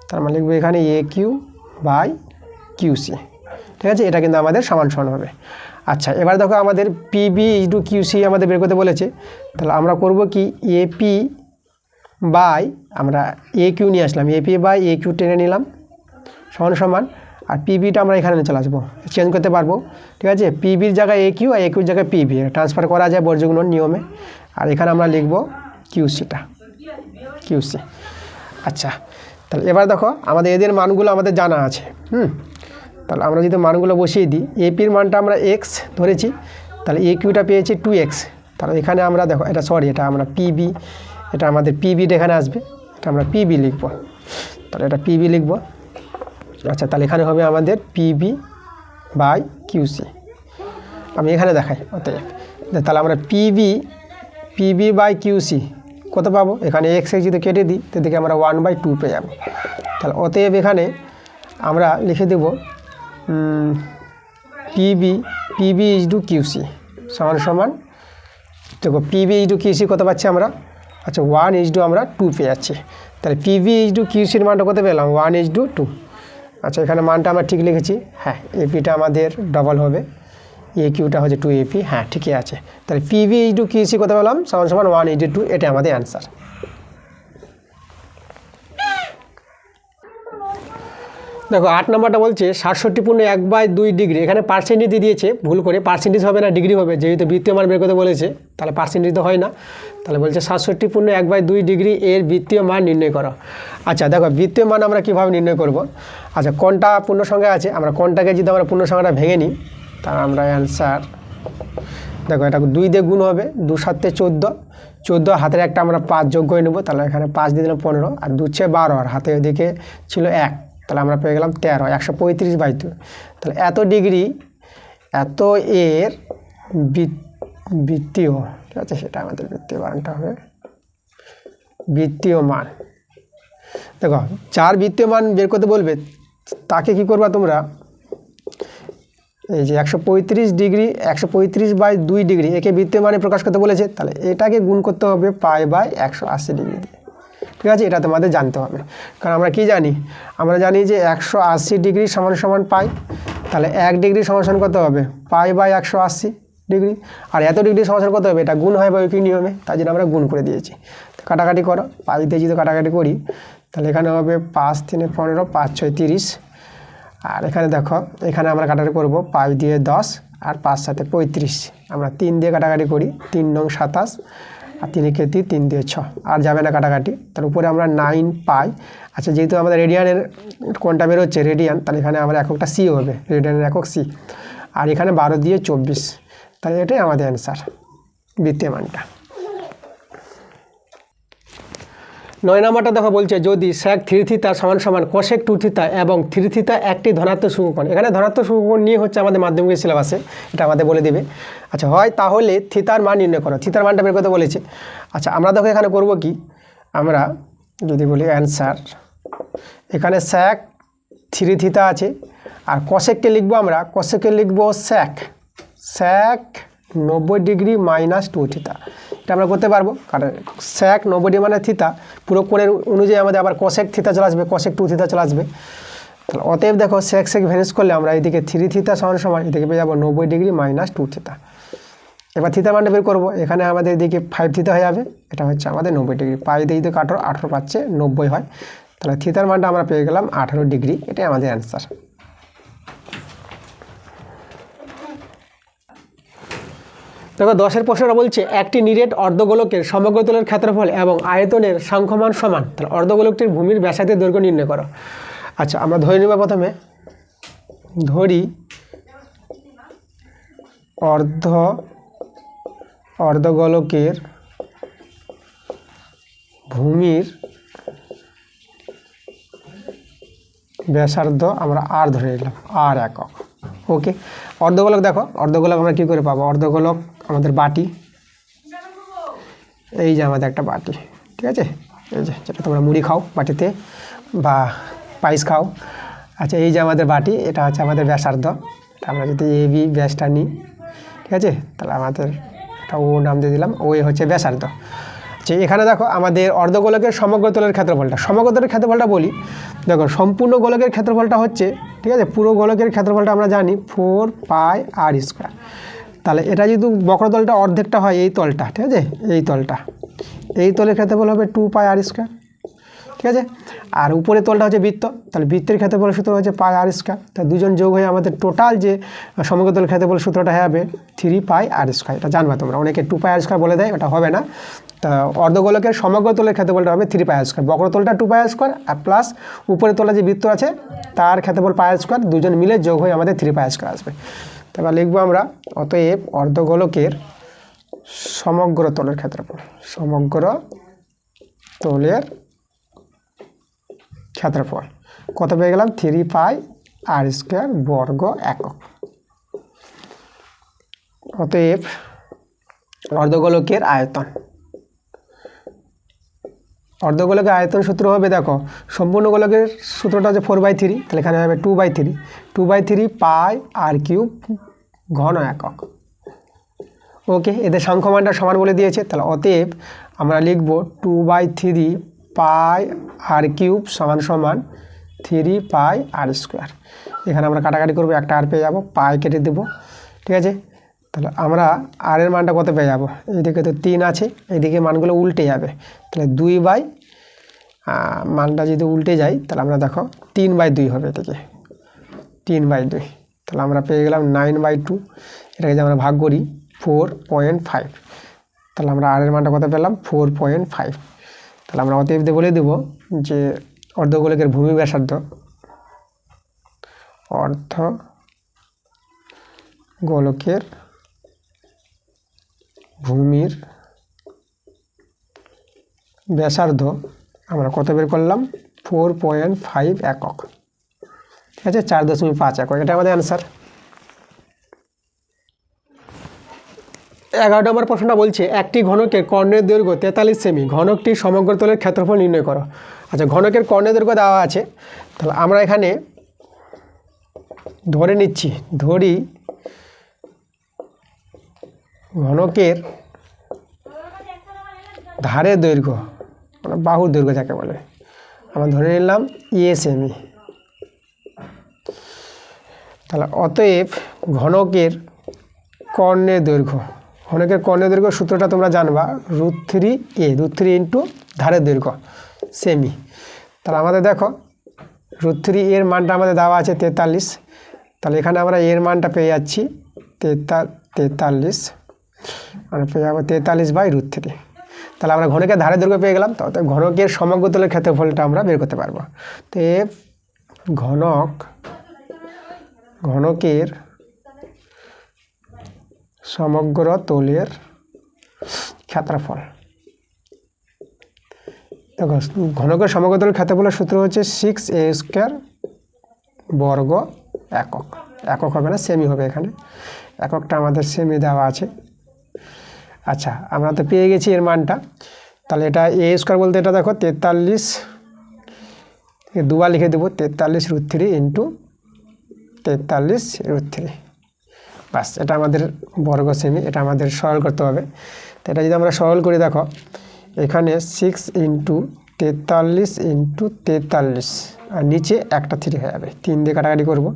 তার মানে লিখবো এখানে এ কিউ বাই কিউসি। ঠিক আছে, এটা কিন্তু আমাদের সমান সমান হবে। আচ্ছা, এবার দেখো আমাদের পিবি ইজ টু কিউসি আমাদের বের করতে বলেছে। তাহলে আমরা করব কি, এপি বাই আমরা এ কিউ নিয়ে আসলাম, এপি বাই এ কিউ টেনে নিলাম সমান সমান, আর পিবিটা আমরা এখানে চলে আসবো, চেঞ্জ করতে পারবো। ঠিক আছে, পিবির জায়গায় এ কিউ আর এ কিউর জায়গায় পিবি ট্রান্সফার করা যায় বর্গগুণর নিয়মে। আর এখানে আমরা লিখব কিউসিটা, কিউসি। আচ্ছা, তাহলে এবার দেখো আমাদের এদের মানগুলো আমাদের জানা আছে। তাহলে আমরা যদি মানগুলো বসিয়ে দিই, এপির মানটা আমরা এক্স ধরেছি, তাহলে এ কিউটা পেয়েছি 2x। তাহলে এখানে আমরা দেখো এটা এটা আমরা পিবি, এটা আমাদের পিবিটা এখানে আসবে, এটা আমরা পিবি লিখব। তাহলে এটা পিবি লিখব। আচ্ছা, তাহলে এখানে হবে আমাদের পিবি বাই কিউসি। আমি এখানে দেখাই অতএব, তাহলে আমরা পিবি বাই কিউসি কত পাবো, এখানে এক্স যদি কেটে দিই তাদেরকে আমরা 1/2 পেয়ে যাবো। তাহলে অতএব এখানে আমরা লিখে দেব পিবি ইজ টু কিউসি সমান সমান, দেখো পিবি ইজ টু কিউসি কত পাচ্ছি আমরা, আচ্ছা 1:2 আমরা 2 পেয়ে যাচ্ছি। তাহলে পিবি ইজ টু কিউসির মানটা কত পেলাম, 1:2। আচ্ছা, এখানে মানটা আমরা ঠিক লিখেছি। হ্যাঁ, এপিটা আমাদের ডবল হবে, এ কিউটা হচ্ছে 2AP। হ্যাঁ, ঠিকই আছে। তাহলে পিবি ইজ টু কিউসি কত পেলাম, সমান সমান 1:2, এটা আমাদের অ্যান্সার। দেখো 8 নম্বরটা বলছে 67.1/2 ডিগ্রি, এখানে পার্সেন্টেজ দিয়ে দিয়েছে ভুল করে, পার্সেন্টেজ হবে না ডিগ্রি হবে, যেহেতু বৃত্তীয় মান বের করতে বলেছে তাহলে পার্সেন্টেজ তো হয় না। তাহলে বলছে 67.1/2 ডিগ্রি এর বৃত্তীয় মান নির্ণয় করো। আচ্ছা দেখো, বৃত্তীয় মান আমরা কীভাবে নির্ণয় করব। আচ্ছা, কোনটা পূর্ণ সংখ্যা আছে, আমরা কোনটাকে যদি আমরা পূর্ণ সংখ্যাটা ভেঙে নিই, তাহলে আমরা অ্যান্সার দেখো এটা 2 দিয়ে গুণ হবে, 2 × 7 = 14, হাতের একটা আমরা 5 যোগ করে নেব, তাহলে এখানে 5 দিয়ে দিলাম 15, আর 2 × 6 = 12, আর হাতে ওদিকে ছিল 1, তাহলে আমরা পেয়ে গেলাম 13, 135/2। তাহলে এত ডিগ্রি এত এর বৃত্তীয়, ঠিক আছে, সেটা আমাদের বৃত্তীয় মানটা হবে বৃত্তীয় মান। দেখো যার বৃত্তীয় মান বের করতে বলবে তাকে কি করবা তোমরা, এই যে 135 ডিগ্রি 135/2 ডিগ্রি একে বৃত্তীয় মানে প্রকাশ করতে বলেছে, তাহলে এটাকে গুণ করতে হবে π/180 ডিগ্রি দিয়ে। ঠিক আছে, এটা তোমাদের জানতে হবে, কারণ আমরা কি জানি, আমরা জানি যে 180 ডিগ্রি সমান সমান পাই, তাহলে 1 ডিগ্রি সমান কত হবে, π/180 ডিগ্রি, আর এত ডিগ্রি সমান কত হবে, এটা গুণ হয় বৈকিক নিয়মে, তাই জন্য আমরা গুণ করে দিয়েছি। কাটাকাটি করো, পাই দিয়ে যদি কাটাকাটি করি তাহলে এখানে হবে 5 × 3 = 15, 5 × 6 = 30, আর এখানে দেখো এখানে আমরা কাটাকাটি করব, পাই দিয়ে 10 আর 5 × 7 = 35, আমরা 3 দিয়ে কাটাকাটি করি, 3 × 9 = 27, আর 3 × 3 = 3 দিয়ে 6, আর যাবে না কাটাকাটি, তার উপরে আমরা 9 পাই। আচ্ছা, যেহেতু আমাদের রেডিয়ানের কোনটা বেরোচ্ছে রেডিয়ান, তাহলে এখানে আমার এককটা সি হবে, রেডিয়ানের একক সি, আর এখানে 12 দিয়ে 24, তাহলে এটাই আমাদের অ্যান্সার বৃত্তীয় মানটা। 9 নম্বরটা দেখো বলছে যদি sec 3θ সমান সমান cosec 2θ এবং 3θ একটি ধনাত্মক সমকোণ, এখানে ধনাত্মক সমকোণ নিয়ে হচ্ছে আমাদের মাধ্যমিক সিলেবাসে, এটা আমাদের বলে দেবে। আচ্ছা, হয় তাহলে থিতার মান নির্ণয় করো, থিতার মানটা বের করতে বলেছে। আচ্ছা, আমরা দেখো এখানে করব কি, আমরা যদি বলি অ্যান্সার, এখানে sec 3θ আছে, আর cosecকে লিখবো আমরা, cosecকে লিখবো sec 90 ডিগ্রি - 2θ, এটা আমরা করতে পারবো, কারণ sec 90 ডিগ্রি মানে থিতা, পুরো কোণের অনুযায়ী আমাদের আবার cosec থিতা চলে আসবে, cosec 2θ চলে আসবে। তাহলে অতএব দেখো sec ভ্যানিশ করলে আমরা এদিকে 3θ সমান সমান এদিকে পেয়ে যাবো 90 ডিগ্রি - 2θ। এবার থিতার মানটা বের করবো, এখানে আমাদের এদিকে 5θ হয়ে যাবে, এটা হচ্ছে আমাদের 90 ডিগ্রি, পাই দিয়ে যদি কাটো 18 পাচ্ছে 90 হয়, তাহলে থিতার মানটা আমরা পেয়ে গেলাম 18 ডিগ্রি, এটাই আমাদের অ্যান্সার। দেখো 10 প্রশ্নটা বলছে একটি নিরেট অর্ধগোলকের সমগ্র তলের ক্ষেত্রফল এবং আয়তনের সংখ্যমান সমান, তাহলে অর্ধগোলকটির ভূমির ব্যাসার্ধের দৈর্ঘ্য নির্ণয় করো। আচ্ছা, আমরা ধরে নেব, প্রথমে ধরি অর্ধগোলকের ভূমির ব্যাসার্ধ আমরা আর ধরে নিলাম, আর একক। ওকে, অর্ধগোলক দেখো, অর্ধগোলক আমরা কী করে পাবো, অর্ধগোলক আমাদের বাটি, এই যে আমাদের একটা বাটি, ঠিক আছে, এই যে যেটা তোমরা মুড়ি খাও বাটিতে বা পায়েস খাও, আচ্ছা, এই যে আমাদের বাটি, এটা হচ্ছে আমাদের ব্যাসার্ধ। আমরা যদি এ বি ব্যাসটা নিই, ঠিক আছে, তাহলে আমাদের একটা ও নাম দিয়ে দিলাম, ও হচ্ছে ব্যাসার্ধ। আচ্ছা, এখানে দেখো আমাদের অর্ধগোলকের সমগ্র তলের ক্ষেত্রফলটা, সমগ্র তলের ক্ষেত্রফলটা বলি। দেখো সম্পূর্ণ গোলকের ক্ষেত্রফলটা হচ্ছে, ঠিক আছে, পুরো গোলকের ক্ষেত্রফলটা আমরা জানি 4πr²। তাহলে এটা যদি বক্রতলটা অর্ধেকটা হয় এই তলটা, ঠিক আছে, এই তলটা, এই তলের ক্ষেত্রফল হবে 2πr², ঠিক আছে। আর উপরের তলটা হচ্ছে বৃত্ত, তাহলে বৃত্তের ক্ষেত্রফল সূত্র হচ্ছে πr²। তা দুজন যোগ হয়ে আমাদের টোটাল যে সমগ্র তলের ক্ষেত্রফল সূত্রটা হবে 3πr²। এটা জানবা তোমরা, অনেকে 2πr² বলে দেয়, ওটা হবে না। তা অর্ধগোলকের সমগ্র তলের ক্ষেত্রফলটা হবে 3πr², বক্রতলটা 2πr² আর প্লাস উপরের তলা যে বৃত্ত আছে তার ক্ষেত্রফল πr², দুজন মিলে যোগ হয়ে আমাদের 3πr² আসবে। তারপর লিখবো আমরা, অতএব অর্ধগোলকের সমগ্র তলের ক্ষেত্রফল, সমগ্র তলের ক্ষেত্রফল কত পেয়ে গেলাম, 3πr² বর্গ একক। অতএব অর্ধগোলকের আয়তন, অর্ধগোলকের আয়তন সূত্র হবে, দেখো সম্পূর্ণ গোলকের সূত্রটা হচ্ছে 4/3, তাহলে এখানে হবে 2/3, 2/3 πr³ ঘন একক। ওকে, এদের সাংখ্যমানটা সমান বলে দিয়েছে, তাহলে অতএব আমরা লিখব 2/3 πr³ সমান সমান 3πr²। এখানে আমরা কাটাকাটি করবো, একটা আর পেয়ে যাবো, পাই কেটে দেবো, ঠিক আছে। তাহলে আমরা আর এর মানটা কত পেয়ে যাবো, এইদিকে তো 3 আছে, এইদিকে মানগুলো উল্টে যাবে, তাহলে 2/, মানটা যদি উল্টে যায় তাহলে আমরা দেখো 3/2 হবে, এদিকে 3/2, তাহলে আমরা পেয়ে গেলাম 9/2। এটাকে যদি আমরা ভাগ করি 4.5, তাহলে আমরা আর এর মানটা কত পেলাম, 4.5। তাহলে আমরা অতএব বলে দেব যে অর্ধগোলকের ভূমি ব্যাসার্ধ, অর্ধগোলকের ভূমির ব্যাসার্ধ আমরা কত বের করলাম, 4.5 একক, ঠিক আছে, 4.5 একক, এটা আমাদের অ্যান্সার। 11 নম্বর প্রশ্নটা বলছে, একটি ঘনকের কর্ণের দৈর্ঘ্য 43 সেমি, ঘনকটির সমগ্র তলের ক্ষেত্রফল নির্ণয় করো। আচ্ছা, ঘনকের কর্ণের দৈর্ঘ্য দেওয়া আছে, তাহলে আমরা এখানে ধরে নিচ্ছি, ধরি ঘনকের ধারের দৈর্ঘ্য, মানে বাহুর দৈর্ঘ্য যাকে বলে, আমরা ধরে নিলাম সেমি। তাহলে অতএব ঘনকের কর্ণের দৈর্ঘ্য, ঘনকের কর্ণের দৈর্ঘ্য সূত্রটা তোমরা জানবা, √3a, √3 ইন্টু ধারের দৈর্ঘ্য সেমি। তাহলে আমাদের দেখো √3 এর মানটা আমাদের দেওয়া আছে 43, তাহলে এখানে আমরা এর মানটা পেয়ে যাচ্ছি 43, আমরা পেয়ে যাবো 43/√3। তাহলে আমরা ঘনকের ধারের দৈর্ঘ্য পেয়ে গেলাম, তো ঘনকের সমগ্র তলের ক্ষেত্রফলটা আমরা বের করতে পারবো। তো ঘনকের সমগ্র তলের ক্ষেত্রফল, দেখো ঘনকের সমগ্র তলের ক্ষেত্রফলের সূত্র হচ্ছে 6a² বর্গ একক, একক হবে না, সেমি হবে, এখানে এককটা আমাদের সেমি দেওয়া আছে। আচ্ছা, আমরা তো পেয়ে গেছি এর মানটা, তাহলে এটা a² বলতে এটা দেখো 43, দুবার লিখে দেবো, 43√3 ইন্টু 43√3, বাস, এটা আমাদের বর্গ সেমি, এটা আমাদের সরল করতে হবে। তো এটা যদি আমরা সরল করি, দেখো এখানে 6 ইন্টু 43 ইন্টু 43, আর নিচে একটা 3 হয়ে যাবে, 3 দিয়ে কাটাকাটি করবো,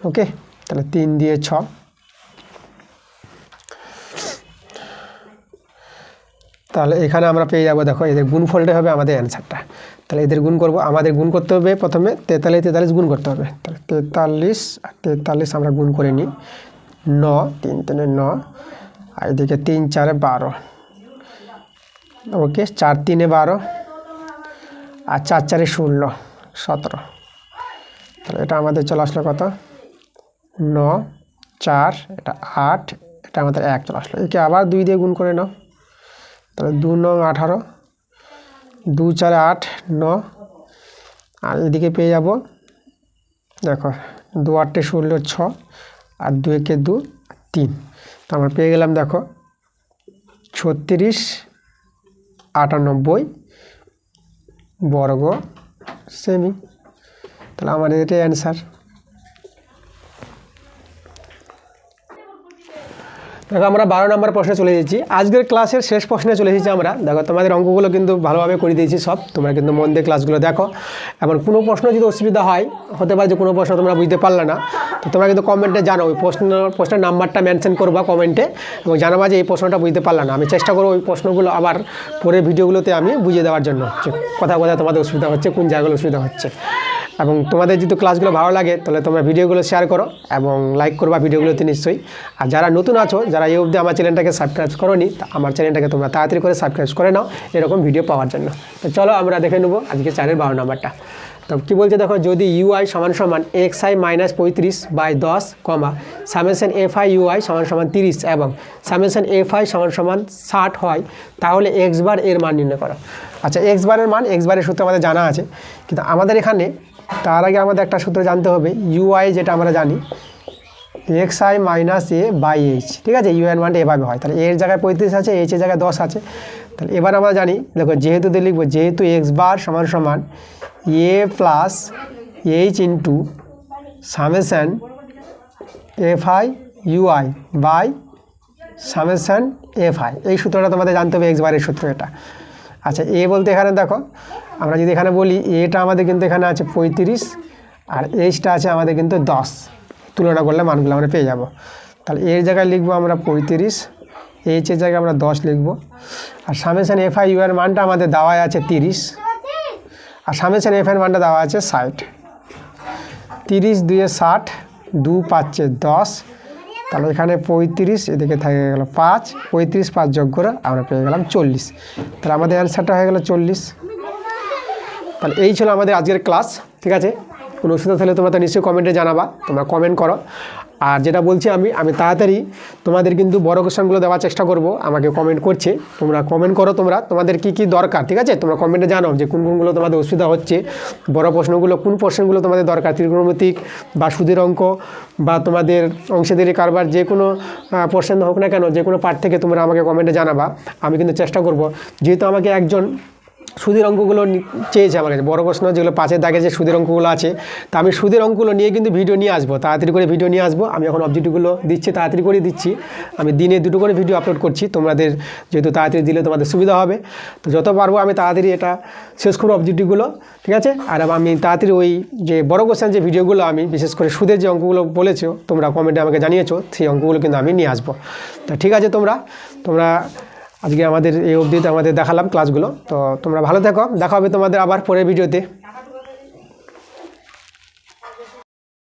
ওকে, তাহলে 3 দিয়ে 6, তাহলে এখানে আমরা পেয়ে যাবো, দেখো এদের গুণফলটাই হবে আমাদের অ্যান্সারটা। তাহলে এদের গুণ করব, আমাদের গুণ করতে হবে প্রথমে 43 গুণ করতে হবে, তাহলে 43 আর 43 আমরা গুণ করে নিই, 9, 3 3 9, আর এদিকে 3 4 12, ওকে, 4 3 12, আর 4 4 16, 17, তাহলে এটা আমাদের চলে আসলো কত, 9 4, এটা 8, এটা আমাদের 1 চলে আসলো। একে আবার 2 দিয়ে গুণ করে নাও, তাহলে 2 9 18, 2 4 8 9, আর এদিকে পেয়ে যাব, দেখো 2 8 16 6, আর 2 1 2 3, তো আমরা পেয়ে গেলাম, দেখো 36 98 বর্গ সেমি। তো তাহলে আমাদের এটাই অ্যান্সার। দেখো আমরা 12 নম্বর প্রশ্নে চলে এসেছি। আজকের ক্লাসের শেষ প্রশ্নে চলে এসেছি আমরা। দেখো তোমাদের অঙ্কগুলো কিন্তু ভালোভাবে করে দিয়েছি সব, তোমরা কিন্তু মন দিয়ে ক্লাসগুলো দেখো। এবং কোনো প্রশ্ন যদি অসুবিধা হয়, হতে পারে যে কোনো প্রশ্ন তোমরা বুঝতে পারলে না, তো তোমরা কিন্তু কমেন্টে জানো, ওই প্রশ্নের নাম্বারটা মেনশন করবা কমেন্টে এবং জানাবা যে এই প্রশ্নটা বুঝতে পারলে না। আমি চেষ্টা করবো ওই প্রশ্নগুলো আবার পরের ভিডিওগুলোতে আমি বুঝিয়ে দেওয়ার জন্য, যে কোথায় কোথায় তোমাদের অসুবিধা হচ্ছে, কোন জায়গাগুলো অসুবিধা হচ্ছে। এবং তোমাদের যদি ক্লাসগুলো ভালো লাগে তাহলে তোমরা ভিডিওগুলো শেয়ার করো এবং লাইক করবা ভিডিওগুলোতে নিশ্চয়ই। আর যারা নতুন আছো, যারা এই অবধি আমার চ্যানেলটাকে সাবস্ক্রাইব করোনি, আমার চ্যানেলটাকে তোমরা তাড়াতাড়ি করে সাবস্ক্রাইব করে নাও এরকম ভিডিও পাওয়ার জন্য। তো চলো আমরা দেখে নেবো আজকে 4-এর 12 নম্বরটা। তো কী বলছে দেখো, যদি ইউআই সমান সমান xi minus 35/10 summation fi ui সমান সমান 30 এবং সামেশন fi সমান সমান 60 হয়, তাহলে x বার এর মান নির্ণয় করো। আচ্ছা, x বারের মান x বারের সূত্র আমাদের জানা আছে, কিন্তু আমাদের এখানে তার আগে আমাদের একটা সূত্র জানতে হবে। ইউআই যেটা আমরা জানি xi minus a by h, ঠিক আছে। ইউ এর মানটা এভাবে হয়, তাহলে এর জায়গায় 35 আছে, এইচের জায়গায় 10 আছে। তাহলে এবার আমরা জানি, দেখো যেহেতু দিয়ে লিখবো, যেহেতু x বার সমান সমান a plus h into summation fi ui by summation fi, এই সূত্রটা তোমাদের জানতে হবে, x বারের সূত্র এটা। আচ্ছা, এ বলতে এখানে দেখো, আমরা যদি এখানে বলি এটা আমাদের কিন্তু এখানে আছে 35 আর এইচটা আছে আমাদের কিন্তু 10, তুলনা করলে মানগুলো আমরা পেয়ে যাব। তাহলে এর জায়গায় লিখবো আমরা 35, এইচের জায়গায় আমরা 10 লিখবো। আর সামেশন fi ইউ এর মানটা আমাদের দেওয়া আছে 30 আর সামেশন f এর মানটা দেওয়া আছে 60। 30 2 60, 2 5 10, তাহলে এখানে 35, এদিকে থেকে গেল 5, 35 5 যোগ করে আমরা পেয়ে গেলাম 40। তাহলে আমাদের অ্যান্সারটা হয়ে গেল 40। তাহলে এই ছিল আমাদের আজকের ক্লাস, ঠিক আছে। কোনো অসুবিধা থাকলে তোমরা তো নিশ্চয়ই কমেন্টে জানাবা, তোমরা কমেন্ট করো। আর যেটা বলছি আমি তাড়াতাড়ি তোমাদের কিন্তু বড় কোশ্চেনগুলো দেওয়ার চেষ্টা করব। আমাকে কমেন্ট করছে, তোমরা কমেন্ট করো, তোমাদের কি দরকার, ঠিক আছে। তোমরা কমেন্টে জানাও যে কোনগুলো তোমাদের অসুবিধা হচ্ছে, বড় প্রশ্নগুলো কোন প্রশ্নগুলো তোমাদের দরকার, ত্রিকোণমিতিক বা সুদের অঙ্ক বা তোমাদের অংশীদারি কারবার, যে কোনো প্রশ্ন হোক না কেন, যে কোনো পার্ট থেকে তোমরা আমাকে কমেন্টে জানাবা। আমি কিন্তু চেষ্টা করব, যেহেতু আমাকে একজন সুদের অঙ্কগুলো চেয়েছে আমার কাছে, বড় প্রশ্ন যেগুলো 5-এর দাগে যে সুদের অঙ্কগুলো আছে, তা আমি সুদের অঙ্কগুলো নিয়ে কিন্তু ভিডিও নিয়ে আসবো, তাড়াতাড়ি করে ভিডিও নিয়ে আসবো। আমি এখন অবজেক্টিভগুলো দিচ্ছি, তাড়াতাড়ি করে দিচ্ছি। আমি দিনে 2টো করে ভিডিও আপলোড করছি, তোমাদের যেহেতু তাড়াতাড়ি দিলে তোমাদের সুবিধা হবে। তো যত পারবো আমি তাড়াতাড়ি এটা শেষ করবো অবজেক্টিভগুলো, ঠিক আছে। আর আমি তাড়াতাড়ি ওই যে বড় কোশ্চেন যে ভিডিওগুলো আমি বিশেষ করে সুদের যে অঙ্কগুলো বলেছো, তোমরা কমেন্টে আমাকে জানিয়েছো, সেই অঙ্কগুলো কিন্তু আমি নিয়ে আসবো। তো ঠিক আছে, তোমরা আজকে আমাদের এই অবধিতে আমাদের দেখালাম ক্লাসগুলো। তো তোমরা ভালো থাকো, দেখা হবে তোমাদের আবার পরের ভিডিওতে।